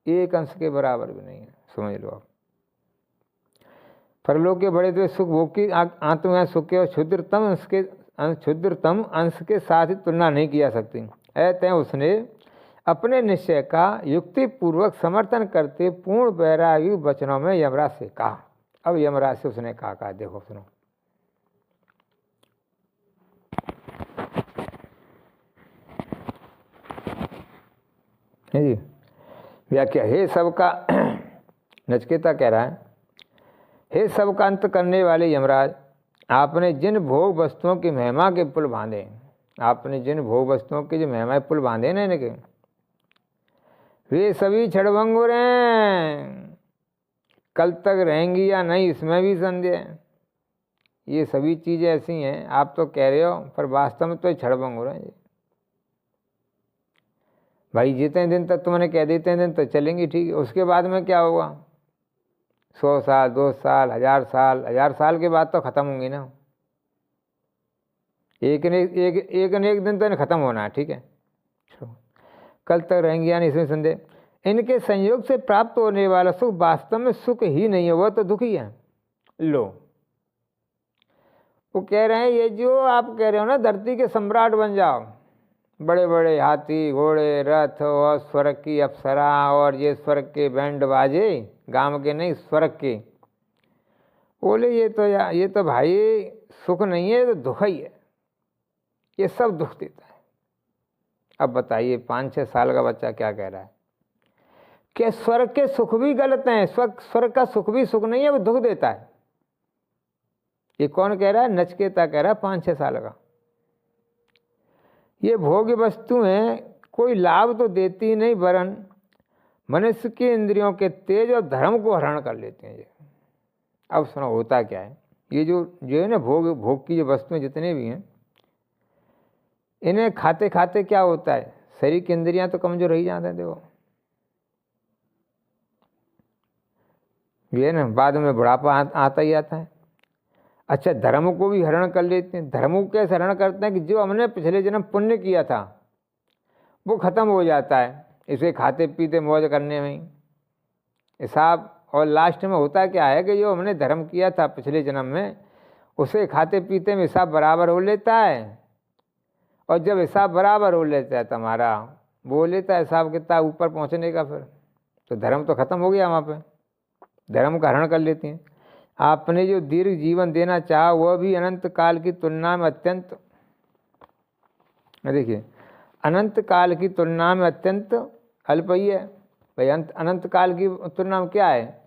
एक अंश के बराबर भी नहीं है, समझ लो आप। परलोक के बड़े तो सुख भोग की आत्म सुख के और क्षुद्रतम अंश के साथ ही तुलना नहीं की जा सकती। ऐसे उसने अपने निश्चय का युक्तिपूर्वक समर्थन करते पूर्ण वैरागी वचनों में यमराज से कहा। अब यमराज से उसने कहा देखो सुनो, है जी व्याख्या। हे सबका नचिकेता कह रहा है, हे सबका अंत करने वाले यमराज, आपने जिन भोग वस्तुओं की महिमा के पुल बांधे, आपने जिन भोग वस्तुओं के जो महिमा पुल बांधे ना इनके, वे सभी क्षणभंगुर हैं, कल तक रहेंगी या नहीं इसमें भी संदेह है। ये सभी चीज़ें ऐसी हैं, आप तो कह रहे हो पर वास्तव में तो क्षणभंगुर हैं। भाई जितने दिन तक तुमने कह दी इतने दिन तक चलेंगी, ठीक है, उसके बाद में क्या होगा? 100 साल, 2 साल, 1000 साल के बाद तो ख़त्म होंगी ना। एक न एक दिन तो इन्हें ख़त्म होना है, ठीक है, कल तक रहेंगी या नहीं इसमें संदेह। इनके संयोग से प्राप्त होने वाला सुख वास्तव में सुख ही नहीं है, वह तो दुख ही है। लो वो कह रहे हैं ये जो आप कह रहे हो ना धरती के सम्राट बन जाओ, बड़े बड़े हाथी घोड़े रथ और स्वर्ग की अप्सरा और ये स्वर्ग के बैंड बाजे, गांव के नहीं स्वर्ग के, बोले ये तो भाई सुख नहीं है, ये तो दुख ही है, ये सब दुख देता है। अब बताइए 5-6 साल का बच्चा क्या कह रहा है कि स्वर्ग के सुख भी गलत हैं, स्वर्ग का सुख भी सुख नहीं है, वो दुख देता है। ये कौन कह रहा है? नचिकेता कह रहा है 5-6 साल का। ये भोग्य वस्तुएं कोई लाभ तो देती नहीं, वरन मनुष्य की इंद्रियों के तेज और धर्म को हरण कर लेते हैं ये। अब सुनो होता क्या है, ये जो है ना भोग की जो वस्तुएं जितने भी हैं, इन्हें खाते खाते क्या होता है, शरीर की इंद्रियां तो कमजोर ही जाते हैं। देखो ये ना बाद में बुढ़ापा आता ही आता है। अच्छा धर्म को भी हरण कर लेते हैं। धर्म को कैसे हरण करते हैं कि जो हमने पिछले जन्म पुण्य किया था वो खत्म हो जाता है इसे खाते पीते मौज करने में हिसाब। और लास्ट में होता क्या है कि जो हमने धर्म किया था पिछले जन्म में उसे खाते पीते में हिसाब बराबर हो लेता है। और जब हिसाब बराबर हो लेता है तुम्हारा, वो लेता है हिसाब कितना ऊपर पहुंचने का, फिर तो धर्म तो खत्म हो गया, वहाँ पे धर्म का हरण कर लेते हैं। आपने जो दीर्घ जीवन देना चाहा वह भी अनंत काल की तुलना में अत्यंत, देखिए अनंत काल की तुलना में अत्यंत अल्प ही है। भाई अनंत काल की तुलना में क्या है,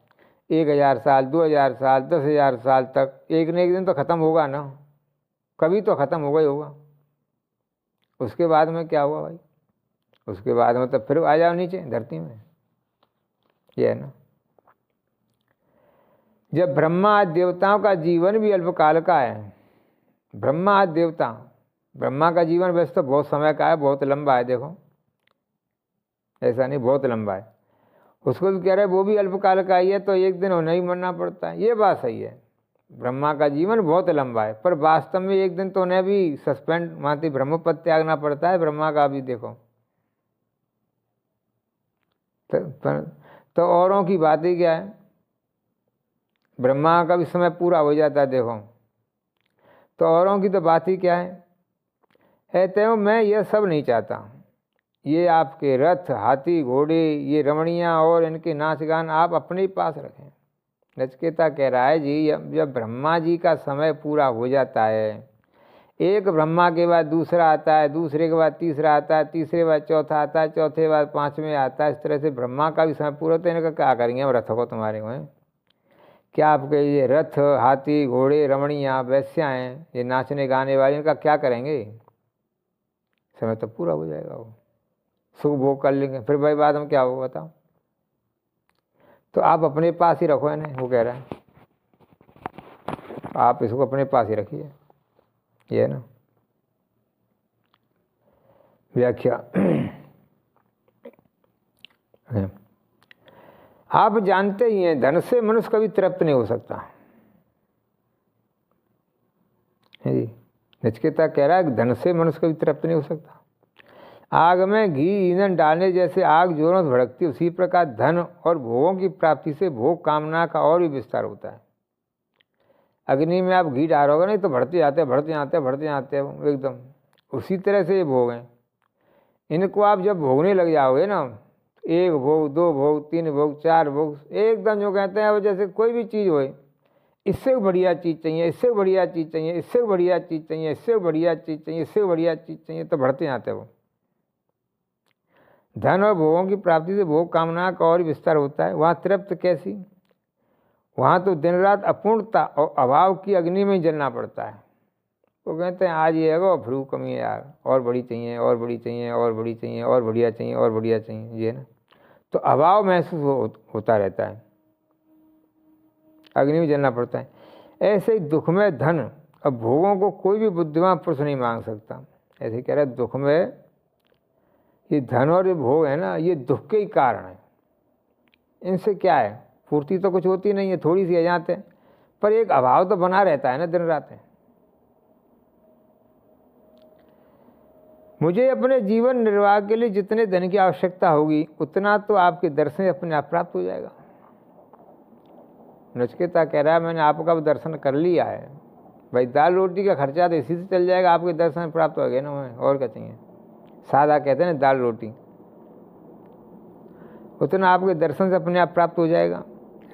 1000 साल, 2000 साल, 10,000 साल तक एक न एक दिन तो ख़त्म होगा ना, कभी तो ख़त्म होगा ही होगा। उसके बाद में क्या हुआ भाई, उसके बाद में तो फिर आ जाओ नीचे धरती में, ये है ना। जब ब्रह्मा आदि देवताओं का जीवन भी अल्पकाल का है, ब्रह्मा आदि देवता, ब्रह्मा का जीवन वैसे तो बहुत समय का है, बहुत लंबा है, देखो ऐसा नहीं बहुत लंबा है। उसको भी कह रहे वो भी अल्पकाल का ही है, तो एक दिन उन्हें ही मरना पड़ता है, ये बात सही है। ब्रह्मा का जीवन बहुत लंबा है, पर वास्तव में एक दिन तो उन्हें भी सस्पेंड मानती ब्रह्म पद त्यागना पड़ता है। ब्रह्मा का भी देखो तो औरों की बात ही क्या है, ब्रह्मा का भी समय पूरा हो जाता है देखो, तो औरों की तो बात ही क्या है। कहते हो मैं यह सब नहीं चाहता, ये आपके रथ हाथी घोड़े ये रमणियाँ और इनके नाच गान आप अपने ही पास रखें। नचिकेता कह रहा है जी जब ब्रह्मा जी का समय पूरा हो जाता है, एक ब्रह्मा के बाद दूसरा आता है, दूसरे के बाद तीसरा आता है, तीसरे के बाद चौथा आता है, चौथे के बाद पाँचवें आता है, इस तरह से ब्रह्मा का भी समय पूरा होता है। इनका क्या करेंगे हम रथों को तुम्हारे को, क्या आपके ये रथ हाथी घोड़े रमणियाँ वैश्या हैं ये नाचने गाने वाले, इनका क्या करेंगे, समय तो पूरा हो जाएगा, वो सुख भोग कर लेंगे, फिर भाई बाद में क्या होगा बताओ। तो आप अपने पास ही रखो इन्हें, वो कह रहा है आप इसको अपने पास ही रखिए, ये है ना व्याख्या। आप जानते ही हैं धन से मनुष्य कभी तृप्त नहीं हो सकता है जी। नचिकेता कह रहा है धन से मनुष्य कभी तृप्त नहीं हो सकता। आग में घी ईंधन डालने जैसे आग जोरों से भड़कती, उसी प्रकार धन और भोगों की प्राप्ति से भोग कामना का और भी विस्तार होता है। अग्नि में आप घी डालोगे नहीं तो बढ़ते जाते बढ़ते जाते बढ़ते जाते एकदम, उसी तरह से ये भोग हैं। इनको आप जब भोगने लग जाओगे ना, एक भोग दो भोग तीन भोग चार भोग, एकदम जो कहते हैं वो जैसे कोई भी चीज़ हो, इससे बढ़िया चीज़ चाहिए, इससे बढ़िया चीज़ चाहिए, इससे बढ़िया चीज़ चाहिए, इससे बढ़िया चीज़ चाहिए, इससे बढ़िया चीज़ चाहिए, तो बढ़ते जाते वो। धन और भोगों की प्राप्ति से भोग कामना का और विस्तार होता है। वहाँ तृप्त कैसी, वहाँ तो दिन रात अपूर्णता और अभाव की अग्नि में जलना पड़ता है। वो कहते हैं आज ये है फिर कमी है यार, और बड़ी चाहिए और बड़ी चाहिए और बड़ी चाहिए और बढ़िया चाहिए और बढ़िया चाहिए, ये ना, तो अभाव महसूस होता रहता है, अग्नि में जलना पड़ता है। ऐसे ही दुख में धन और भोगों को कोई भी बुद्धिमान पुरुष नहीं मांग सकता। ऐसे कह रहे दुख में ये धन और ये भोग है ना, ये दुख के ही कारण है। इनसे क्या है, पूर्ति तो कुछ होती नहीं है, थोड़ी सी अजात है, पर एक अभाव तो बना रहता है ना दिन रात में। मुझे अपने जीवन निर्वाह के लिए जितने धन की आवश्यकता होगी उतना तो आपके दर्शन अपने आप प्राप्त हो जाएगा। नचिकेता कह रहा है मैंने आपका भी दर्शन कर लिया है भाई, दाल रोटी का खर्चा तो इसी से चल जाएगा, आपके दर्शन प्राप्त हो गए ना, हमें और क्या चाहिए। सादा कहते हैं ना दाल रोटी, उतना आपके दर्शन से अपने आप प्राप्त हो जाएगा।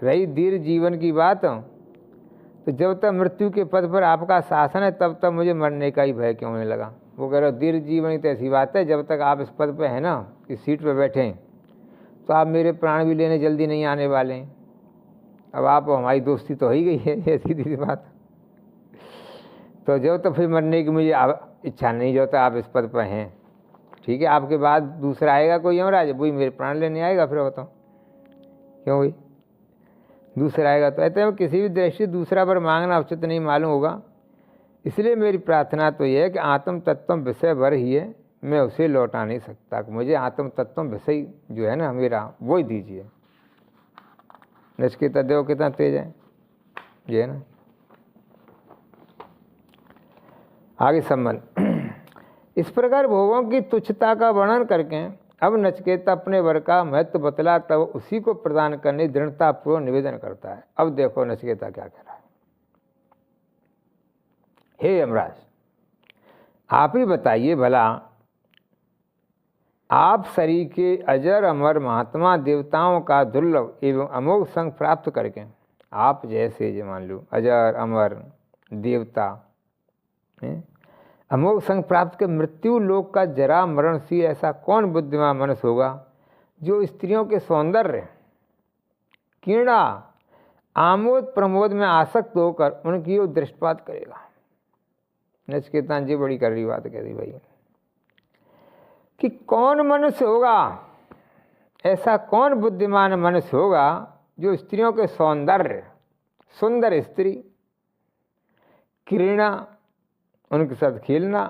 रही दीर्घ जीवन की बात, तो जब तक मृत्यु के पद पर आपका शासन है तब तक मुझे मरने का ही भय क्यों होने लगा। वो कह रहे हो दीर्घ जीवन ही तो ऐसी बात है, जब तक आप इस पद पे हैं ना, इस सीट पे बैठे हैं, तो आप मेरे प्राण भी लेने जल्दी नहीं आने वाले हैं। अब आप हमारी दोस्ती तो हो ही गई है, ये सीधी बात। तो जब तक फिर मरने की मुझे इच्छा नहीं, जब तक आप इस पद पर हैं, ठीक है। आपके बाद दूसरा आएगा कोई यमराज, वही मेरे प्राण लेने आएगा, फिर बताओ क्यों भाई दूसरा आएगा। तो कहते हैं किसी भी दृष्टि दूसरा पर मांगना उचित नहीं मालूम होगा, इसलिए मेरी प्रार्थना तो यह है कि आत्म तत्व विषय भर ही है, मैं उसे लौटा नहीं सकता, मुझे आत्म तत्व विषय जो है ना मेरा वो ही दीजिए। नचिकेता देव कितना तेज है ये है ना। आगे संबंध इस प्रकार भोगों की तुच्छता का वर्णन करके अब नचिकेता अपने वर का महत्व बतला, तब उसी को प्रदान करने दृढ़तापूर्वक निवेदन करता है। अब देखो नचिकेता क्या कह रहा है। हे यमराज, आप ही बताइए भला, आप शरीर के अजर अमर महात्मा देवताओं का दुर्लभ एवं अमोघ संग प्राप्त करके, आप जैसे जो मान लो अजर अमर देवता अमोघ संग प्राप्त कर मृत्यु लोक का जरा मरणशील ऐसा कौन बुद्धिमान मनुष्य होगा जो स्त्रियों के सौंदर्य क्रीड़ा आमोद प्रमोद में आसक्त होकर उनकी ओर दृष्टिपात करेगा। नचिकेता जी बड़ी कड़वी बात कह दी भाई, कि कौन मनुष्य होगा, ऐसा कौन बुद्धिमान मनुष्य होगा जो स्त्रियों के सौंदर्य, सुंदर स्त्री, क्रीड़ा उनके साथ खेलना,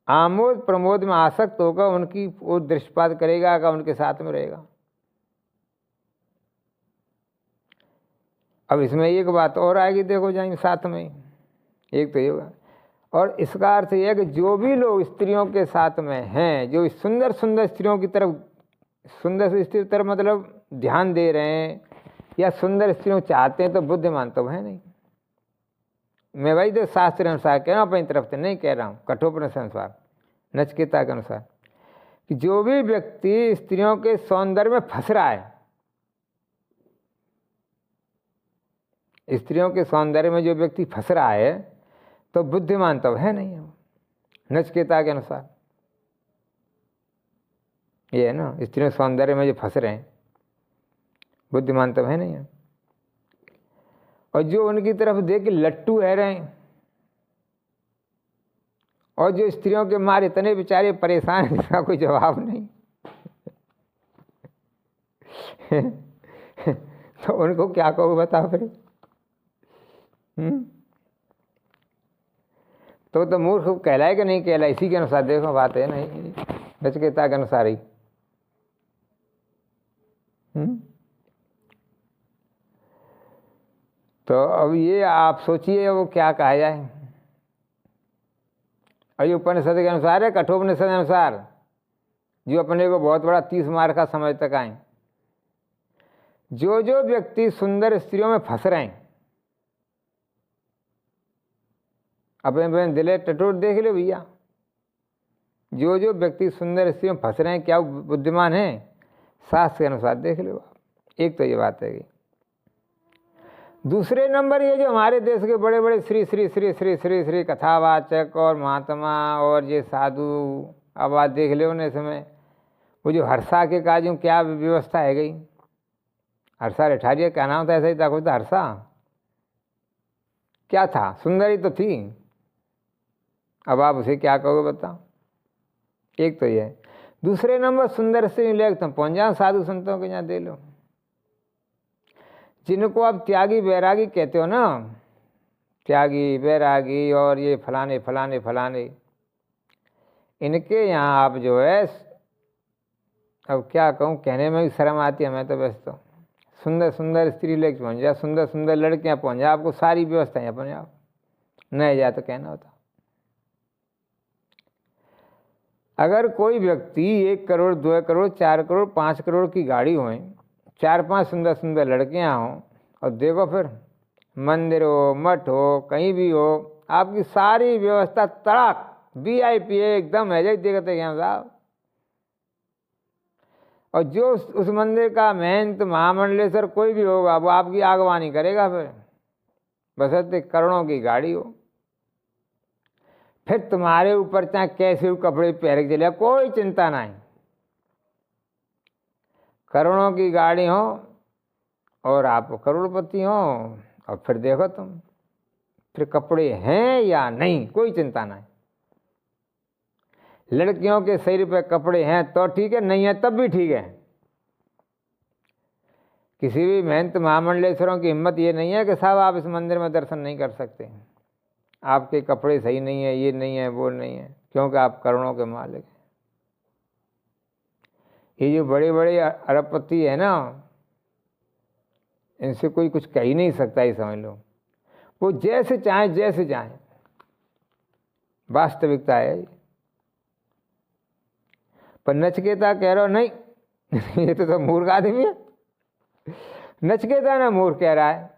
आमोद प्रमोद में आसक्त होकर उनकी ओर दृष्टिपात करेगा, का उनके साथ में रहेगा। अब इसमें एक बात और आएगी, देखो जाएंगे साथ में, एक तो ये होगा। और इसका अर्थ यह है कि जो भी लोग स्त्रियों के साथ में हैं, जो सुंदर सुंदर स्त्रियों की तरफ, सुंदर से स्त्री की तरफ मतलब ध्यान दे रहे हैं या सुंदर स्त्रियों चाहते हैं, तो बुद्धिमान तो है नहीं। मैं भाई तो शास्त्र अनुसार कह रहा हूँ, अपनी तरफ से नहीं कह रहा हूँ, कठोपनिषद अनुसार, नचिकेता के अनुसार, कि जो भी व्यक्ति स्त्रियों के सौंदर्य में फंस रहा है, स्त्रियों के सौंदर्य में जो व्यक्ति फंस रहा है, तो बुद्धिमान तो है नहीं है, नचिकेता के अनुसार ये है ना। स्त्रियों के सौंदर्य में जो फंस रहे हैं, बुद्धिमान तो है नहीं है। और जो उनकी तरफ देख के लट्टू है रहे हैं, और जो स्त्रियों के मारे इतने बेचारे परेशान हैं, जिसका कोई जवाब नहीं तो उनको क्या कहो बताओ फिर। तो मूर्ख कहलाए कि नहीं कहलाए, इसी के अनुसार देखो बात है नहीं, नचिकेता के अनुसार ही। तो अब ये आप सोचिए वो क्या कहा जाए। और ये उपनिषद के अनुसार है, कठोपनिषद के अनुसार, जो अपने को बहुत बड़ा 30 मार्क का समझ तक आए। जो जो व्यक्ति सुंदर स्त्रियों में फंस रहे हैं, अपने दिले टटोर देख लो भैया, जो जो व्यक्ति सुंदर स्त्रियों में फंस रहे हैं, क्या वो बुद्धिमान है? शास्त्र के अनुसार देख लो आप। एक तो ये बात है कि दूसरे नंबर ये जो हमारे देश के बड़े बड़े श्री श्री श्री श्री श्री श्री कथावाचक और महात्मा और ये साधु, अब बात देख लो ना इसमें, वो जो हर्षा के काजों क्या व्यवस्था है गई, हर्षा रेठारिया क्या नाम था, ऐसा ही था कुछ, हर्षा क्या था, सुंदरी तो थी, अब आप उसे क्या कहोगे बताओ। एक तो ये है। दूसरे नंबर सुंदर से लेख तुम पहुँच जाओ साधु संतों के यहाँ दे लो, जिनको आप त्यागी बैरागी कहते हो ना, त्यागी बैरागी और ये फलाने फलाने फलाने, इनके यहाँ आप जो है, अब क्या कहूँ, कहने में भी शर्म आती है, मैं तो व्यस्त हूँ। सुंदर सुंदर स्त्री लेके पहुँच जाए, सुंदर सुंदर लड़कियाँ पहुँच जाए, आपको सारी व्यवस्थाएं अपने आप, नहीं जाए तो कहना होता। अगर कोई व्यक्ति 1 करोड़ 2 करोड़ 4 करोड़ 5 करोड़ की गाड़ी होए, 4-5 सुंदर सुंदर लड़कियां हों, और देखो फिर मंदिर हो, मठ हो, कहीं भी हो, आपकी सारी व्यवस्था तड़ाक VIP एकदम है, जैसे देखते हैं साहब। और जो उस मंदिर का महंत महामंडलेश्वर कोई भी होगा, वो आपकी आगवानी करेगा फिर, बशर्ते करोड़ों की गाड़ी हो। फिर तुम्हारे ऊपर चाहे कैसे भी कपड़े पहन के चले, कोई चिंता नहीं, करोड़ों की गाड़ी हो और आप करोड़पति हो, और फिर देखो तुम, फिर कपड़े हैं या नहीं, कोई चिंता नहीं। लड़कियों के शरीर पे कपड़े हैं तो ठीक है, नहीं है तब भी ठीक है। किसी भी महंत महामंडलेश्वरों की हिम्मत ये नहीं है कि साहब आप इस मंदिर में दर्शन नहीं कर सकते, आपके कपड़े सही नहीं है, ये नहीं है, वो नहीं है, क्योंकि आप करोड़ों के मालिक हैं। ये जो बड़े बड़े अरबपति है ना, इनसे कोई कुछ कह ही नहीं सकता, ही समझ लो, वो जैसे चाहे जैसे चाहे, वास्तविकता है। पर नचिकेता कह रहा हो नहीं ये तो मूर्ख आदमी है। नचिकेता ना मूर्ख कह रहा है,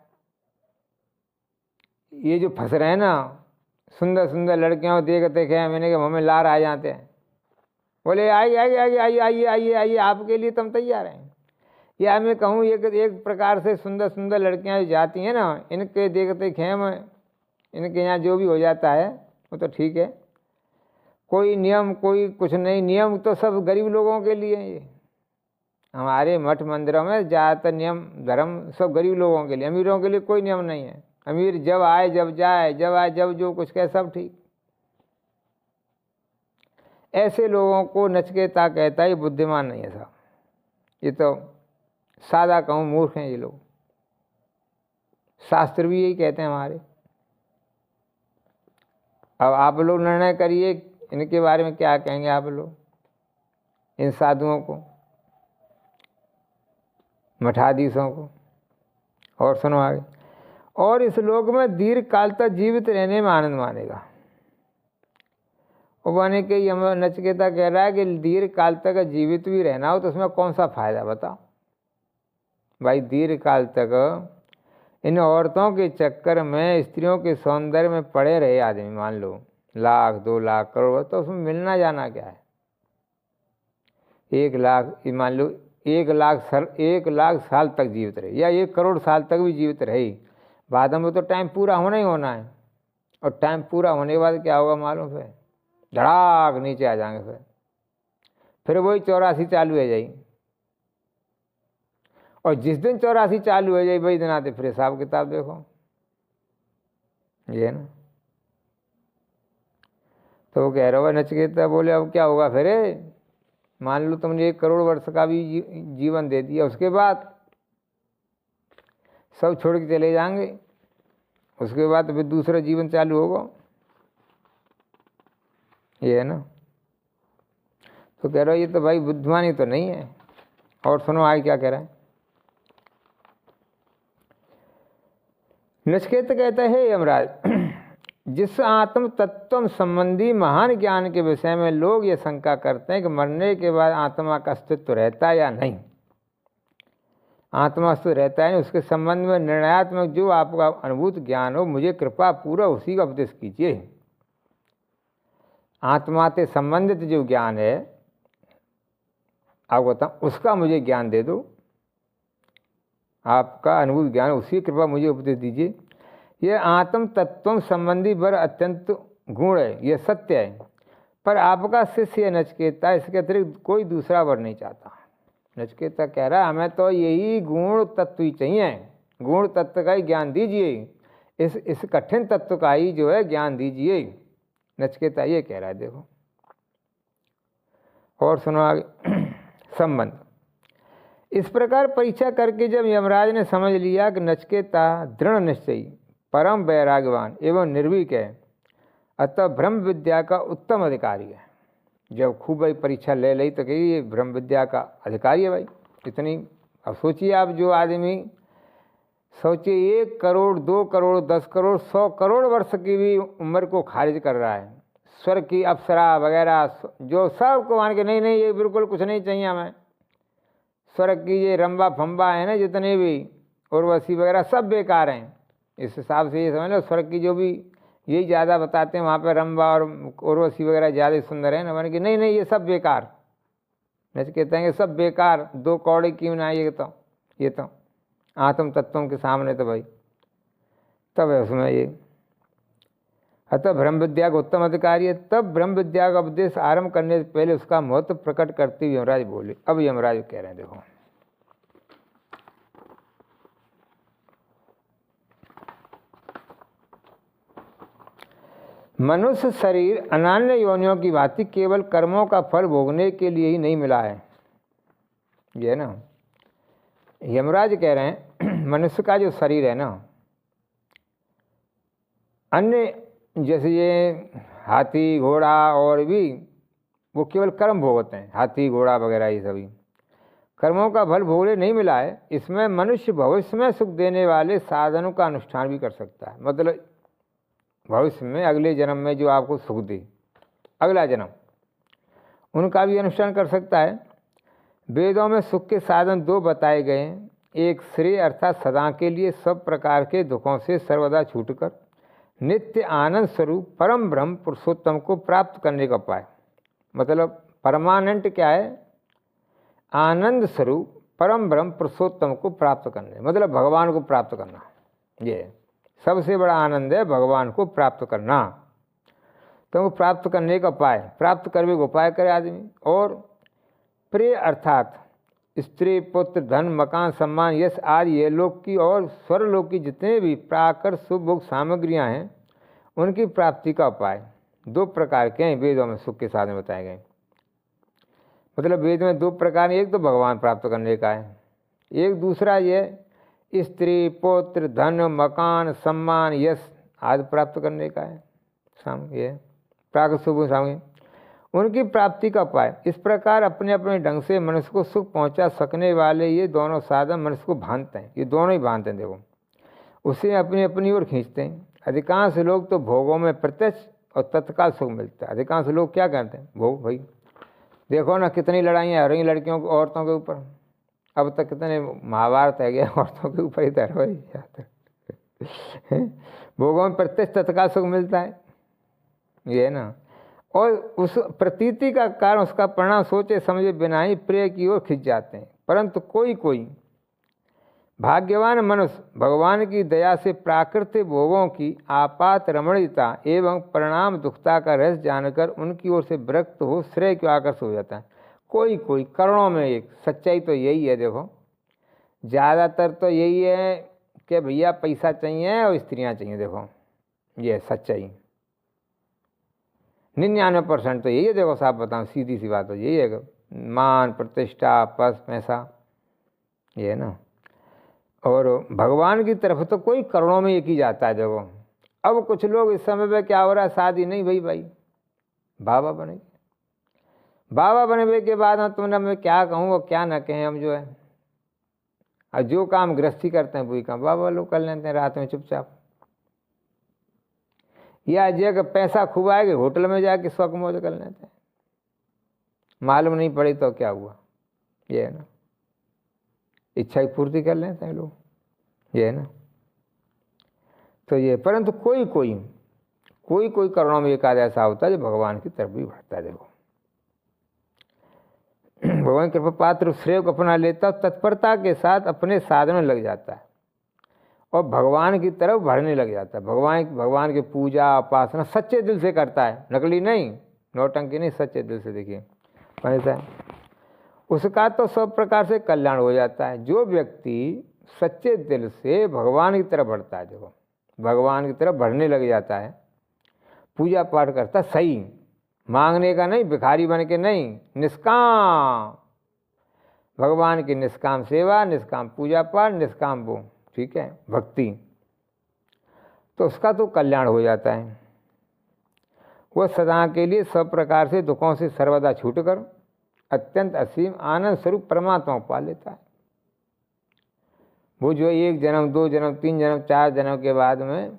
ये जो फंस रहे हैं ना, सुंदर सुंदर लड़कियों देखते क्या, मैंने कहा हमें लार आ जाते हैं, बोले आइए आइए आइए आइए आइए आइए आइए, आपके लिए तुम तैयार हैं। या मैं कहूँ एक प्रकार से सुंदर सुंदर लड़कियां जो जाती हैं ना, इनके देखते खेम, इनके यहाँ जो भी हो जाता है वो तो ठीक है, कोई नियम कोई कुछ नहीं, नियम तो सब गरीब लोगों के लिए ये। हमारे मठ मंदिरों में ज़्यादातर नियम धर्म सब गरीब लोगों के लिए, अमीरों के लिए कोई नियम नहीं है। अमीर जब आए जब जाए, जब आए जब जो कुछ कहे सब ठीक। ऐसे लोगों को नचिकेता कहता है बुद्धिमान नहीं है साहब, ये तो सादा कहूँ मूर्ख हैं ये लोग। शास्त्र भी यही कहते हैं हमारे। अब आप लोग निर्णय करिए इनके बारे में क्या कहेंगे आप लोग, इन साधुओं को, मठाधीशों को। और सुनो आगे। और इस लोक में दीर्घ काल तक जीवित रहने में आनंद मानेगा। और माने कि नचिकेता कह रहा है कि दीर्घ काल तक जीवित भी रहना हो तो उसमें कौन सा फायदा बताओ भाई। दीर्घ काल तक इन औरतों के चक्कर में, स्त्रियों के सौंदर्य में पड़े रहे आदमी, मान लो 1,00,000 2,00,000 करोड़, तो उसमें मिलना जाना क्या है। 1,00,000 मान लो 1,00,000 साल तक जीवित रहे या 1 करोड़ साल तक भी जीवित रहे, बाद में तो टाइम पूरा होना ही होना है। और टाइम पूरा होने के बाद क्या होगा मालूम है, धड़ाक नीचे आ जाएंगे। फिर वही 84 चालू हो जाएगी। और जिस दिन 84 चालू हो जाए वही दिन आते फिर हिसाब किताब देखो, ये ना। तो वो कह रहा हुआ नचिकेता बोले अब क्या होगा फिर, मान लो तुमने 1 करोड़ वर्ष का भी जीवन दे दिया, उसके बाद सब छोड़ के चले जाएंगे, उसके बाद फिर दूसरा जीवन चालू होगा, ये है ना। तो कह रहा ये तो भाई बुद्धिमानी तो नहीं है। और सुनो आगे क्या कह रहा है। नचिकेता कहता है यमराज, जिस आत्म तत्व संबंधी महान ज्ञान के विषय में लोग ये शंका करते हैं कि मरने के बाद आत्मा का अस्तित्व रहता है या नहीं, आत्मा अस्तित्व रहता है नहीं, उसके संबंध में निर्णयात्मक जो आपका अनुभूत ज्ञान हो, मुझे कृपा पूरा उसी का उपदेश कीजिए। आत्मा से संबंधित जो ज्ञान है आपको बताऊँ, उसका मुझे ज्ञान दे दो, आपका अनुभूत ज्ञान, उसी कृपा मुझे उपदेश दीजिए। यह आत्म तत्व संबंधी वर अत्यंत गुण है, यह सत्य है, पर आपका शिष्य नचिकेता इसके अतिरिक्त कोई दूसरा वर नहीं चाहता। नचिकेता कह रहा है हमें तो यही गुण तत्व ही चाहिए, गुण तत्व का ही ज्ञान दीजिए, इस कठिन तत्व का ही जो है ज्ञान दीजिए। नचिकेता ये कह रहा है। देखो और सुनो आगे संबंध। इस प्रकार परीक्षा करके जब यमराज ने समझ लिया कि नचिकेता दृढ़ निश्चयी, परम वैराग्यवान एवं निर्भीक है, अतः ब्रह्म विद्या का उत्तम अधिकारी है। जब खूब भाई परीक्षा ले ली तो कही ये ब्रह्म विद्या का अधिकारी है भाई इतनी। अब सोचिए आप, जो आदमी सोचिए 1 करोड़ 2 करोड़ 10 करोड़ 100 करोड़ वर्ष की भी उम्र को खारिज कर रहा है, स्वर्ग की अप्सरा वगैरह जो सब को मान के नहीं नहीं ये बिल्कुल कुछ नहीं चाहिए हमें, स्वर्ग की ये रंबा फंबा है ना जितने भी उर्वशी वगैरह सब बेकार हैं। इस हिसाब से ये समझ लो स्वर्ग की जो भी यही ज़्यादा बताते हैं, वहाँ पर रंबा और उर्वशी वगैरह ज़्यादा सुंदर है ना, मैंने कि नहीं नहीं ये सब बेकार। नचिकेता हैं सब बेकार, 2 कौड़े क्यों ना, ये तो आत्म तत्वों के सामने तो भाई तब है उसमें ये। अतः ब्रह्म विद्या का उत्तम अधिकारी है। तब ब्रह्म विद्या का उपदेश आरंभ करने से पहले उसका महत्व प्रकट करते हुए यमराज बोले। अब यमराज कह रहे हैं देखो, मनुष्य शरीर अनान्य योनियों की भांति केवल कर्मों का फल भोगने के लिए ही नहीं मिला है, ये ना। यमराज कह रहे हैं मनुष्य का जो शरीर है ना, अन्य जैसे ये हाथी घोड़ा और भी वो केवल कर्म भोगते हैं, हाथी घोड़ा वगैरह ये सभी कर्मों का फल भोगने नहीं मिला है। इसमें मनुष्य भविष्य में सुख देने वाले साधनों का अनुष्ठान भी कर सकता है, मतलब भविष्य में अगले जन्म में जो आपको सुख दे, अगला जन्म, उनका भी अनुष्ठान कर सकता है। वेदों में सुख के साधन 2 बताए गए हैं, एक श्रेय अर्थात सदा के लिए सब प्रकार के दुखों से सर्वदा छूटकर नित्य आनंद स्वरूप परम ब्रह्म पुरुषोत्तम को प्राप्त करने का उपाय, मतलब परमानेंट क्या है, आनंद स्वरूप परम ब्रह्म पुरुषोत्तम को प्राप्त करने, मतलब भगवान को प्राप्त करना। ये सबसे बड़ा आनंद है भगवान को प्राप्त करना। तो प्राप्त करने का उपाय, प्राप्त करने का उपाय करे आदमी। और प्रिय अर्थात स्त्री पुत्र धन मकान सम्मान यश आदि ये लोक की और स्वर्लोक की जितने भी प्राकर शुभ भोग सामग्रियाँ हैं उनकी प्राप्ति का उपाय 2 प्रकार के हैं वेदों में सुख के साधन बताए गए। मतलब वेद में 2 प्रकार, एक तो भगवान प्राप्त करने का है, एक दूसरा ये स्त्री पुत्र धन मकान सम्मान यश आदि प्राप्त करने का है, ये प्राक शुभ सामग्री उनकी प्राप्ति का उपाय। इस प्रकार अपने अपने ढंग से मनुष्य को सुख पहुंचा सकने वाले ये दोनों साधन मनुष्य को भानते हैं, ये दोनों ही भानते हैं। देखो उसे अपनी अपनी ओर खींचते हैं। अधिकांश लोग तो भोगों में प्रत्यक्ष और तत्काल सुख मिलता है। अधिकांश लोग क्या करते हैं, भोग भाई देखो ना कितनी लड़ाइयाँ हो रही लड़कियों को औरतों के ऊपर, अब तक कितने महाभारत है गया औरतों के ऊपर ही धरवाई जाते भोगों में प्रत्यक्ष तत्काल सुख मिलता है, ये है ना। और उस प्रतीति का कारण उसका परिणाम सोचे समझे बिना ही प्रिय की ओर खिंच जाते हैं। परंतु कोई कोई भाग्यवान मनुष्य भगवान की दया से प्राकृतिक भोगों की आपात रमणीयता एवं परिणाम दुखता का रहस्य जानकर उनकी ओर से विरक्त हो श्रेय की आकर्षित हो जाता है। कोई कोई करोड़ों में एक। सच्चाई तो यही है, देखो ज़्यादातर तो यही है कि भैया पैसा चाहिए और स्त्रियां चाहिए। देखो ये सच्चाई 99% तो यही है। देखो साहब बताऊँ, सीधी सी बात तो यही है, मान प्रतिष्ठा पस पैसा, ये है ना। और भगवान की तरफ तो कोई करोड़ों में एक ही जाता है। देखो अब कुछ लोग इस समय पे क्या हो रहा है, शादी नहीं भाई बाबा बने। बाबा बने के बाद हम तुमने मैं क्या कहूँ और क्या ना कहें, हम जो है और जो काम गृहस्थी करते हैं वही काम बाबा लोग कर लेते हैं रात में चुपचाप। या जगह पैसा खूब आएगा होटल में जाके शौक मौज कर लेते हैं, मालूम नहीं पड़ी तो क्या हुआ, ये है ना। इच्छा की पूर्ति कर लेते हैं लोग, ये है ना। तो ये परंतु कोई कोई करुणा में एक आध ऐसा होता है जो भगवान की तरफ भी बढ़ता है। देखो भगवान कृपा पात्र श्रेय को अपना लेता तत्परता के साथ अपने साधन में लग जाता है और भगवान की तरफ बढ़ने लग जाता है। भगवान की पूजा उपासना सच्चे दिल से करता है, नकली नहीं, नौटंकी नहीं, सच्चे दिल से। देखिए ऐसा उसका तो सब प्रकार से कल्याण हो जाता है। जो व्यक्ति सच्चे दिल से भगवान की तरफ बढ़ता है, देखो भगवान की तरफ बढ़ने लग जाता है, पूजा पाठ करता सही, मांगने का नहीं, भिखारी बन के नहीं, निष्काम भगवान की निष्काम सेवा, निष्काम पूजा पाठ, निष्काम वो, ठीक है, भक्ति, तो उसका तो कल्याण हो जाता है। वह सदा के लिए सब प्रकार से दुखों से सर्वदा छूटकर अत्यंत असीम आनंद स्वरूप परमात्मा को पा लेता है। वो जो 1 जन्म 2 जन्म 3 जन्म 4 जन्म के बाद में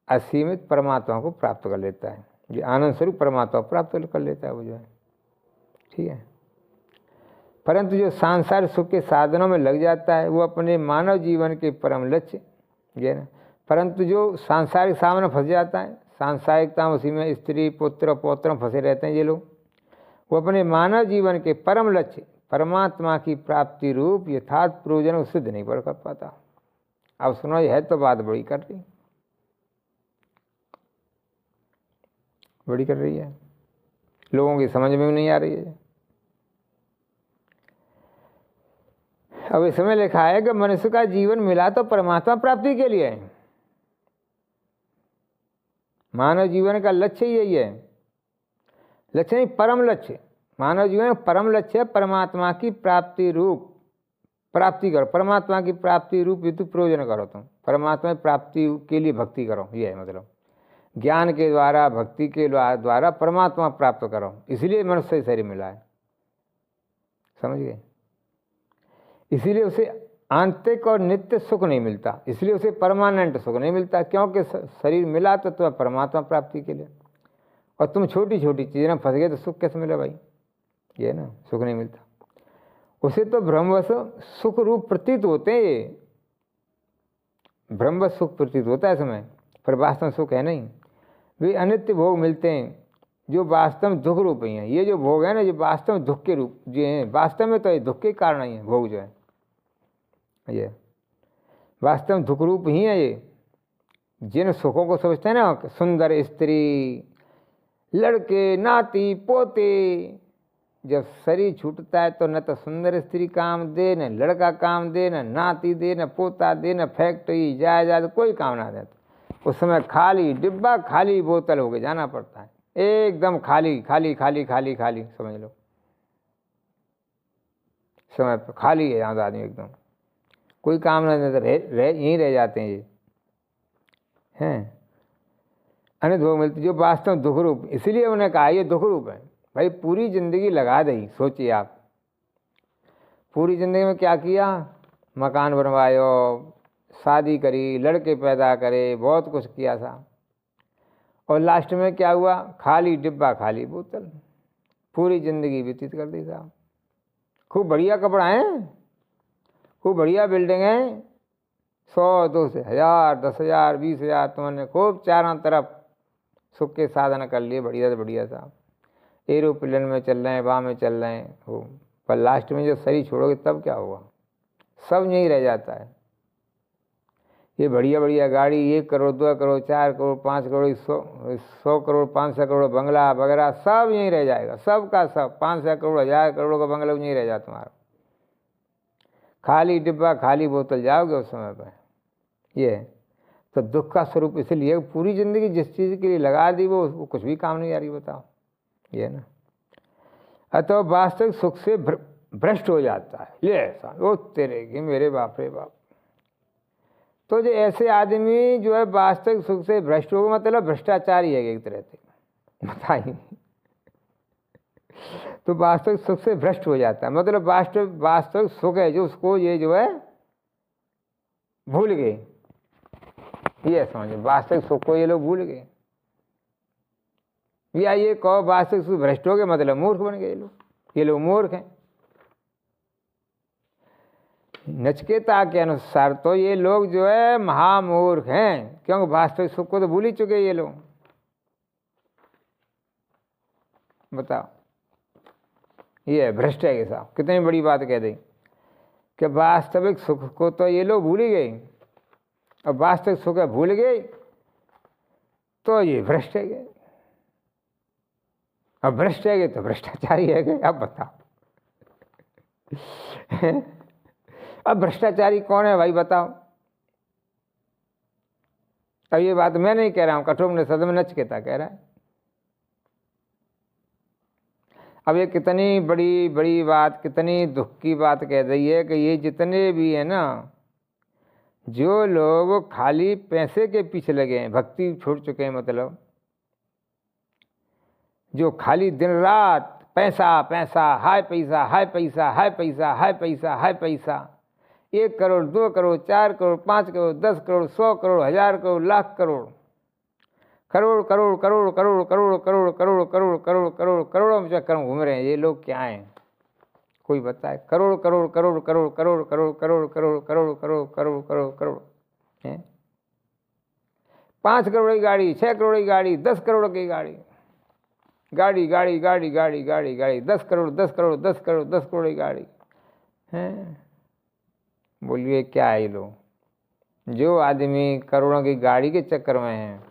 असीमित परमात्मा को प्राप्त कर लेता है, जो आनंद स्वरूप परमात्मा को प्राप्त कर लेता है वो जो है, ठीक है। परंतु जो सांसारिक सुख के साधनों में लग जाता है वो अपने मानव जीवन के परम लक्ष्य, ये ना। परंतु जो सांसारिक सामने फंस जाता है, सांसारिकता उसी में स्त्री पुत्र पौत्र फंसे रहते हैं ये लोग, वो अपने मानव जीवन के परम लक्ष्य परमात्मा की प्राप्ति रूप यथार्थ प्रयोजन सिद्ध नहीं कर पाता। अब सुनो, यह है तो बात बड़ी कर रही है, लोगों की समझ में भी नहीं आ रही है। अब इसमें लिखा है कि मनुष्य का जीवन मिला तो परमात्मा प्राप्ति के लिए है। मानव जीवन का लक्ष्य यही है, लक्ष्य नहीं परम लक्ष्य। मानव जीवन परम लक्ष्य है परमात्मा की प्राप्ति रूप, प्राप्ति करो, परमात्मा की प्राप्ति रूप हेतु प्रयोजन करो, तुम परमात्मा की प्राप्ति के लिए भक्ति करो, ये है मतलब ज्ञान के द्वारा भक्ति के द्वारा परमात्मा प्राप्त करो। इसलिए मनुष्य शरीर मिला है, समझ गए। इसीलिए उसे आंतरिक और नित्य सुख नहीं मिलता, इसलिए उसे परमानेंट सुख नहीं मिलता, क्योंकि शरीर मिला तो तुम्हें परमात्मा प्राप्ति के लिए, और तुम छोटी छोटी चीज़ें में फंस गए तो सुख कैसे मिले भाई, ये ना, सुख नहीं मिलता। उसे तो ब्रह्मवश सुख रूप प्रतीत होते हैं, ये ब्रह्मवश सुख प्रतीत होता है समय, पर वास्तव सुख है नहीं। वे अनित्य भोग मिलते हैं जो वास्तव में दुख रूप ही हैं। ये जो भोग है ना, ये वास्तव में दुख के रूप जो हैं, वास्तव में तो ये दुख के कारण ही है भोग जो है, ये वास्तव में दुख रूप ही है। ये जिन सुखों को समझते हैं ना, सुंदर स्त्री, लड़के, नाती पोते, जब शरीर छूटता है तो न तो सुंदर स्त्री काम दे, न लड़का काम दे, न नाती दे, न पोता दे, न फैक्ट्री जायदाद कोई काम ना दे। उस समय खाली डिब्बा, खाली बोतल होके जाना पड़ता है, एकदम खाली खाली खाली खाली खाली, समझ लो समय पर खाली है यहाँ आदमी, एकदम कोई काम ना देता, यहीं रह जाते हैं ये हैं। अनित भोग मिलते जो वास्तव में दुख रूप, इसलिए उन्हें कहा ये दुख रूप है भाई। पूरी जिंदगी लगा दी, सोचिए आप पूरी जिंदगी में क्या किया, मकान बनवायो, शादी करी, लड़के पैदा करे, बहुत कुछ किया था, और लास्ट में क्या हुआ? खाली डिब्बा खाली बोतल, पूरी ज़िंदगी व्यतीत कर दी साहब। खूब बढ़िया कपड़ा हैं, खूब बढ़िया बिल्डिंग हैं, 100, 200, 1000, 10,000, 20,000, तुमने खूब चारों तरफ सुख के साधन कर लिए, बढ़िया से बढ़िया साहब। एरोप्लेन में चल रहे हैं, वहाँ में चल रहे हैं हो, पर लास्ट में जब शरीर छोड़ोगे तब क्या होगा? सब यहीं रह जाता है। ये बढ़िया बढ़िया गाड़ी, 1 करोड़, 2 करोड़, 4 करोड़, 5 करोड़, 100 करोड़, 500 करोड़ बंगला वगैरह सब यहीं रह जाएगा, सब का सब। 500 करोड़, 1000 करोड़ का बंगला यहीं रह जाता तुम्हारा। खाली डिब्बा खाली बोतल जाओगे उस समय पर। ये तो दुख का स्वरूप इसलिए पूरी ज़िंदगी जिस चीज़ के लिए लगा दी वो कुछ भी काम नहीं आ रही, बताओ। ये ना, अतः वास्तविक सुख से भ्रष्ट हो जाता है। ले ऐसा वो तेरे की मेरे बाप रे बाप। तो जो ऐसे आदमी जो है वास्तविक सुख से भ्रष्ट होगा, मतलब भ्रष्टाचारी है एक तरह से, बताइए। तो वास्तविक सुख से भ्रष्ट हो जाता है, मतलब वास्तविक सुख है जो उसको ये जो है भूल गए। ये समझो, वास्तविक सुख को ये लोग भूल गए, या ये कहो वास्तविक सुख भ्रष्ट हो गए, मतलब मूर्ख बन गए ये लोग मूर्ख हैं। नचिकेता के अनुसार तो ये लोग जो है महामूर्ख हैं, क्योंकि वास्तविक सुख को तो भूल ही चुके ये लोग। बताओ, ये भ्रष्ट है साहब, कितनी बड़ी बात कह दी कि वास्तविक सुख को तो ये लोग भूल ही गए, और वास्तविक सुख भूल गए तो ये भ्रष्ट है गए। अब भ्रष्ट है गए तो भ्रष्टाचारी है गए। अब बताओ, अब भ्रष्टाचारी कौन है भाई, बताओ। अब ये बात मैं नहीं कह रहा हूं, कठोपनिषद में नचिकेता कह रहा है। अब ये कितनी बड़ी बड़ी बात, कितनी दुख की बात कह रही है कि ये जितने भी है ना, जो लोग खाली पैसे के पीछे लगे हैं, भक्ति छोड़ चुके हैं, मतलब जो खाली दिन रात पैसा पैसा, हाय पैसा, हाय पैसा, हाय पैसा, हाय पैसा, हाय पैसा, 1 करोड़, 2 करोड़, 4 करोड़, 5 करोड़, 10 करोड़, 100 करोड़, 1000 करोड़, लाख करोड़, करोड़ करोड़ करोड़ करोड़ करोड़ करोड़ करोड़ करोड़ करोड़ करोड़ करोड़ों में चक्कर में घूम रहे हैं। ये लोग क्या हैं, कोई बताए? करोड़ करोड़ करोड़ करोड़ करोड़ करोड़ करोड़ करोड़ करोड़ करोड़ करोड़ करोड़ करोड़ हैं। 5 करोड़ की गाड़ी, 6 करोड़ की गाड़ी, 10 करोड़ की गाड़ी, गाड़ी गाड़ी गाड़ी गाड़ी गाड़ी गाड़ी, 10 करोड़ 10 करोड़ 10 करोड़ 10 करोड़ की गाड़ी हैं। बोलिए क्या है ये लोग? जो आदमी करोड़ों की गाड़ी के चक्कर में हैं,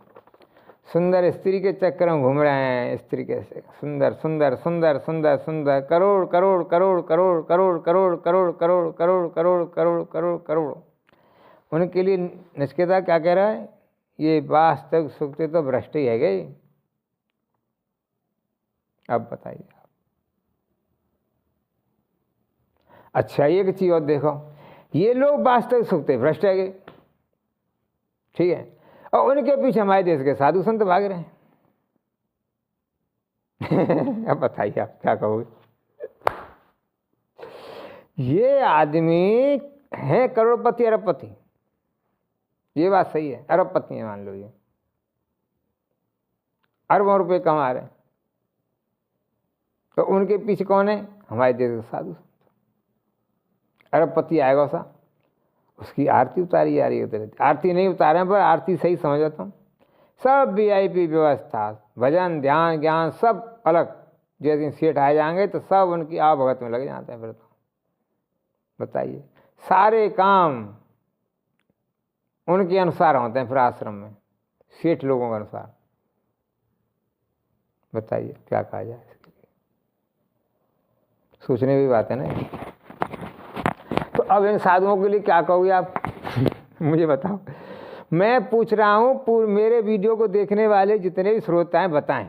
सुंदर स्त्री के चक्कर में घूम रहे हैं, स्त्री कैसे सुंदर सुंदर सुंदर सुंदर सुंदर, करोड़ करोड़ करोड़ करोड़ करोड़ करोड़ करोड़ करोड़ करोड़ करोड़ करोड़ करोड़ करोड़, उनके लिए नचिकेता क्या कह रहा है? ये वास्तविक सुख से तो भ्रष्ट ही है गई। अब बताइए। अच्छा, एक चीज और देखो, ये लोग वास्तविक सुख से भ्रष्ट है गए, ठीक है, और उनके पीछे हमारे देश के साधु संत भाग रहे हैं। अब बताइए आप क्या कहोगे? ये आदमी है करोड़पति अरबपति, ये बात सही है, अरबपति है मान लो, ये अरबों रुपए कमा रहे हैं, तो उनके पीछे कौन है? हमारे देश के साधु। अरबपति आएगा सा, उसकी आरती उतारी जा रही है, आरती नहीं उतारे पर आरती सही समझता हूँ। सब VIP व्यवस्था, भजन ध्यान ज्ञान सब अलग। जैसे सेठ आए जाएंगे तो सब उनकी आवभगत में लग जाते हैं। फिर तो बताइए, सारे काम उनके अनुसार होते हैं फिर आश्रम में, सेठ लोगों के अनुसार। बताइए क्या कहा जाए इसके लिए? सोचने की बात है ना। तो अब इन साधुओं के लिए क्या कहोगे आप? मुझे बताओ। मैं पूछ रहा हूं, मेरे वीडियो को देखने वाले जितने भी श्रोता हैं, बताएं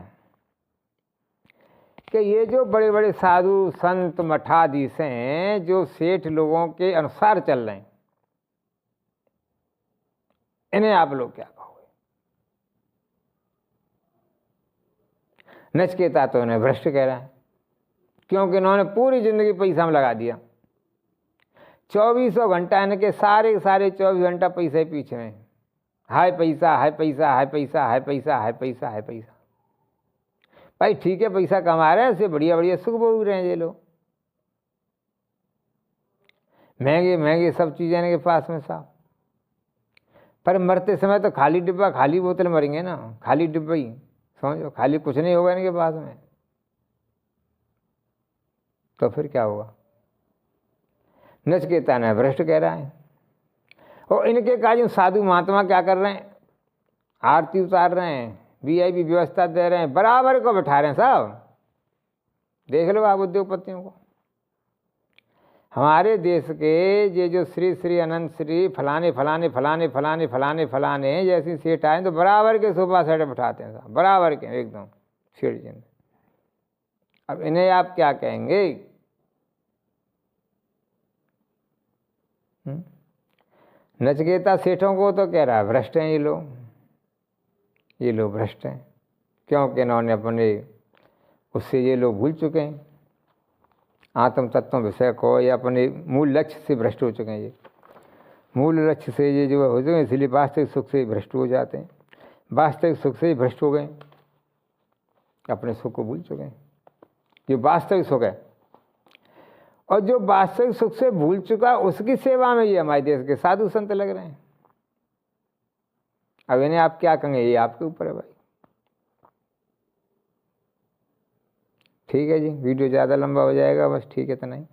कि ये जो बड़े बड़े साधु संत मठाधीश हैं, जो सेठ लोगों के अनुसार चल रहे हैं, इन्हें आप लोग क्या कहोगे? नचिकेता तो इन्हें भ्रष्ट कह रहा है, क्योंकि इन्होंने पूरी जिंदगी पैसा में लगा दिया। 2400 घंटा इनके सारे 24 घंटा पैसे पीछे हैं। हाय पैसा, हाय पैसा, हाय पैसा, हाय पैसा, हाय पैसा, हाय पैसा। भाई ठीक है, पैसा कमा रहे हैं, उससे बढ़िया बढ़िया सुख भोग रहे हैं ये लोग। महंगे महंगे सब चीज़ें इनके पास में साहब, पर मरते समय तो खाली डिब्बा खाली बोतल मरेंगे ना, खाली डिब्बा ही समझो, खाली कुछ नहीं होगा इनके पास में। तो फिर क्या होगा? नचिकेता ने भ्रष्ट कह रहा है। और इनके काज साधु महात्मा क्या कर रहे हैं? आरती उतार रहे हैं, वीआईपी व्यवस्था दे रहे हैं, बराबर को बैठा रहे हैं साहब। देख लो आप उद्योगपतियों को। हमारे देश के ये जो श्री श्री अनंत श्री फलाने फलाने फलाने फलाने फलाने फलाने जैसी सेठ आए तो बराबर के सोफा सेट बैठाते हैं साहब, बराबर के एकदम सेठ जी। अब इन्हें आप क्या कहेंगे? नचिकेता सेठों को तो कह रहा है भ्रष्ट हैं ये लोग भ्रष्ट हैं, क्योंकि इन्होंने अपने उससे ये लोग भूल चुके हैं, आत्म तत्व विषय को, या अपने मूल लक्ष्य से भ्रष्ट हो चुके हैं। ये मूल लक्ष्य से ये जो हो चुके हैं, इसलिए वास्तविक सुख से भ्रष्ट हो जाते हैं। वास्तविक सुख से भ्रष्ट हो गए, अपने सुख को भूल चुके हैं, जो वास्तविक सुख है। और जो वास्तविक सुख से भूल चुका उसकी सेवा में ये हमारे देश के साधु संत लग रहे हैं। अब इन्हें आप क्या कहेंगे, ये आपके ऊपर है भाई। ठीक है जी, वीडियो ज़्यादा लंबा हो जाएगा, बस ठीक है, तो नहीं।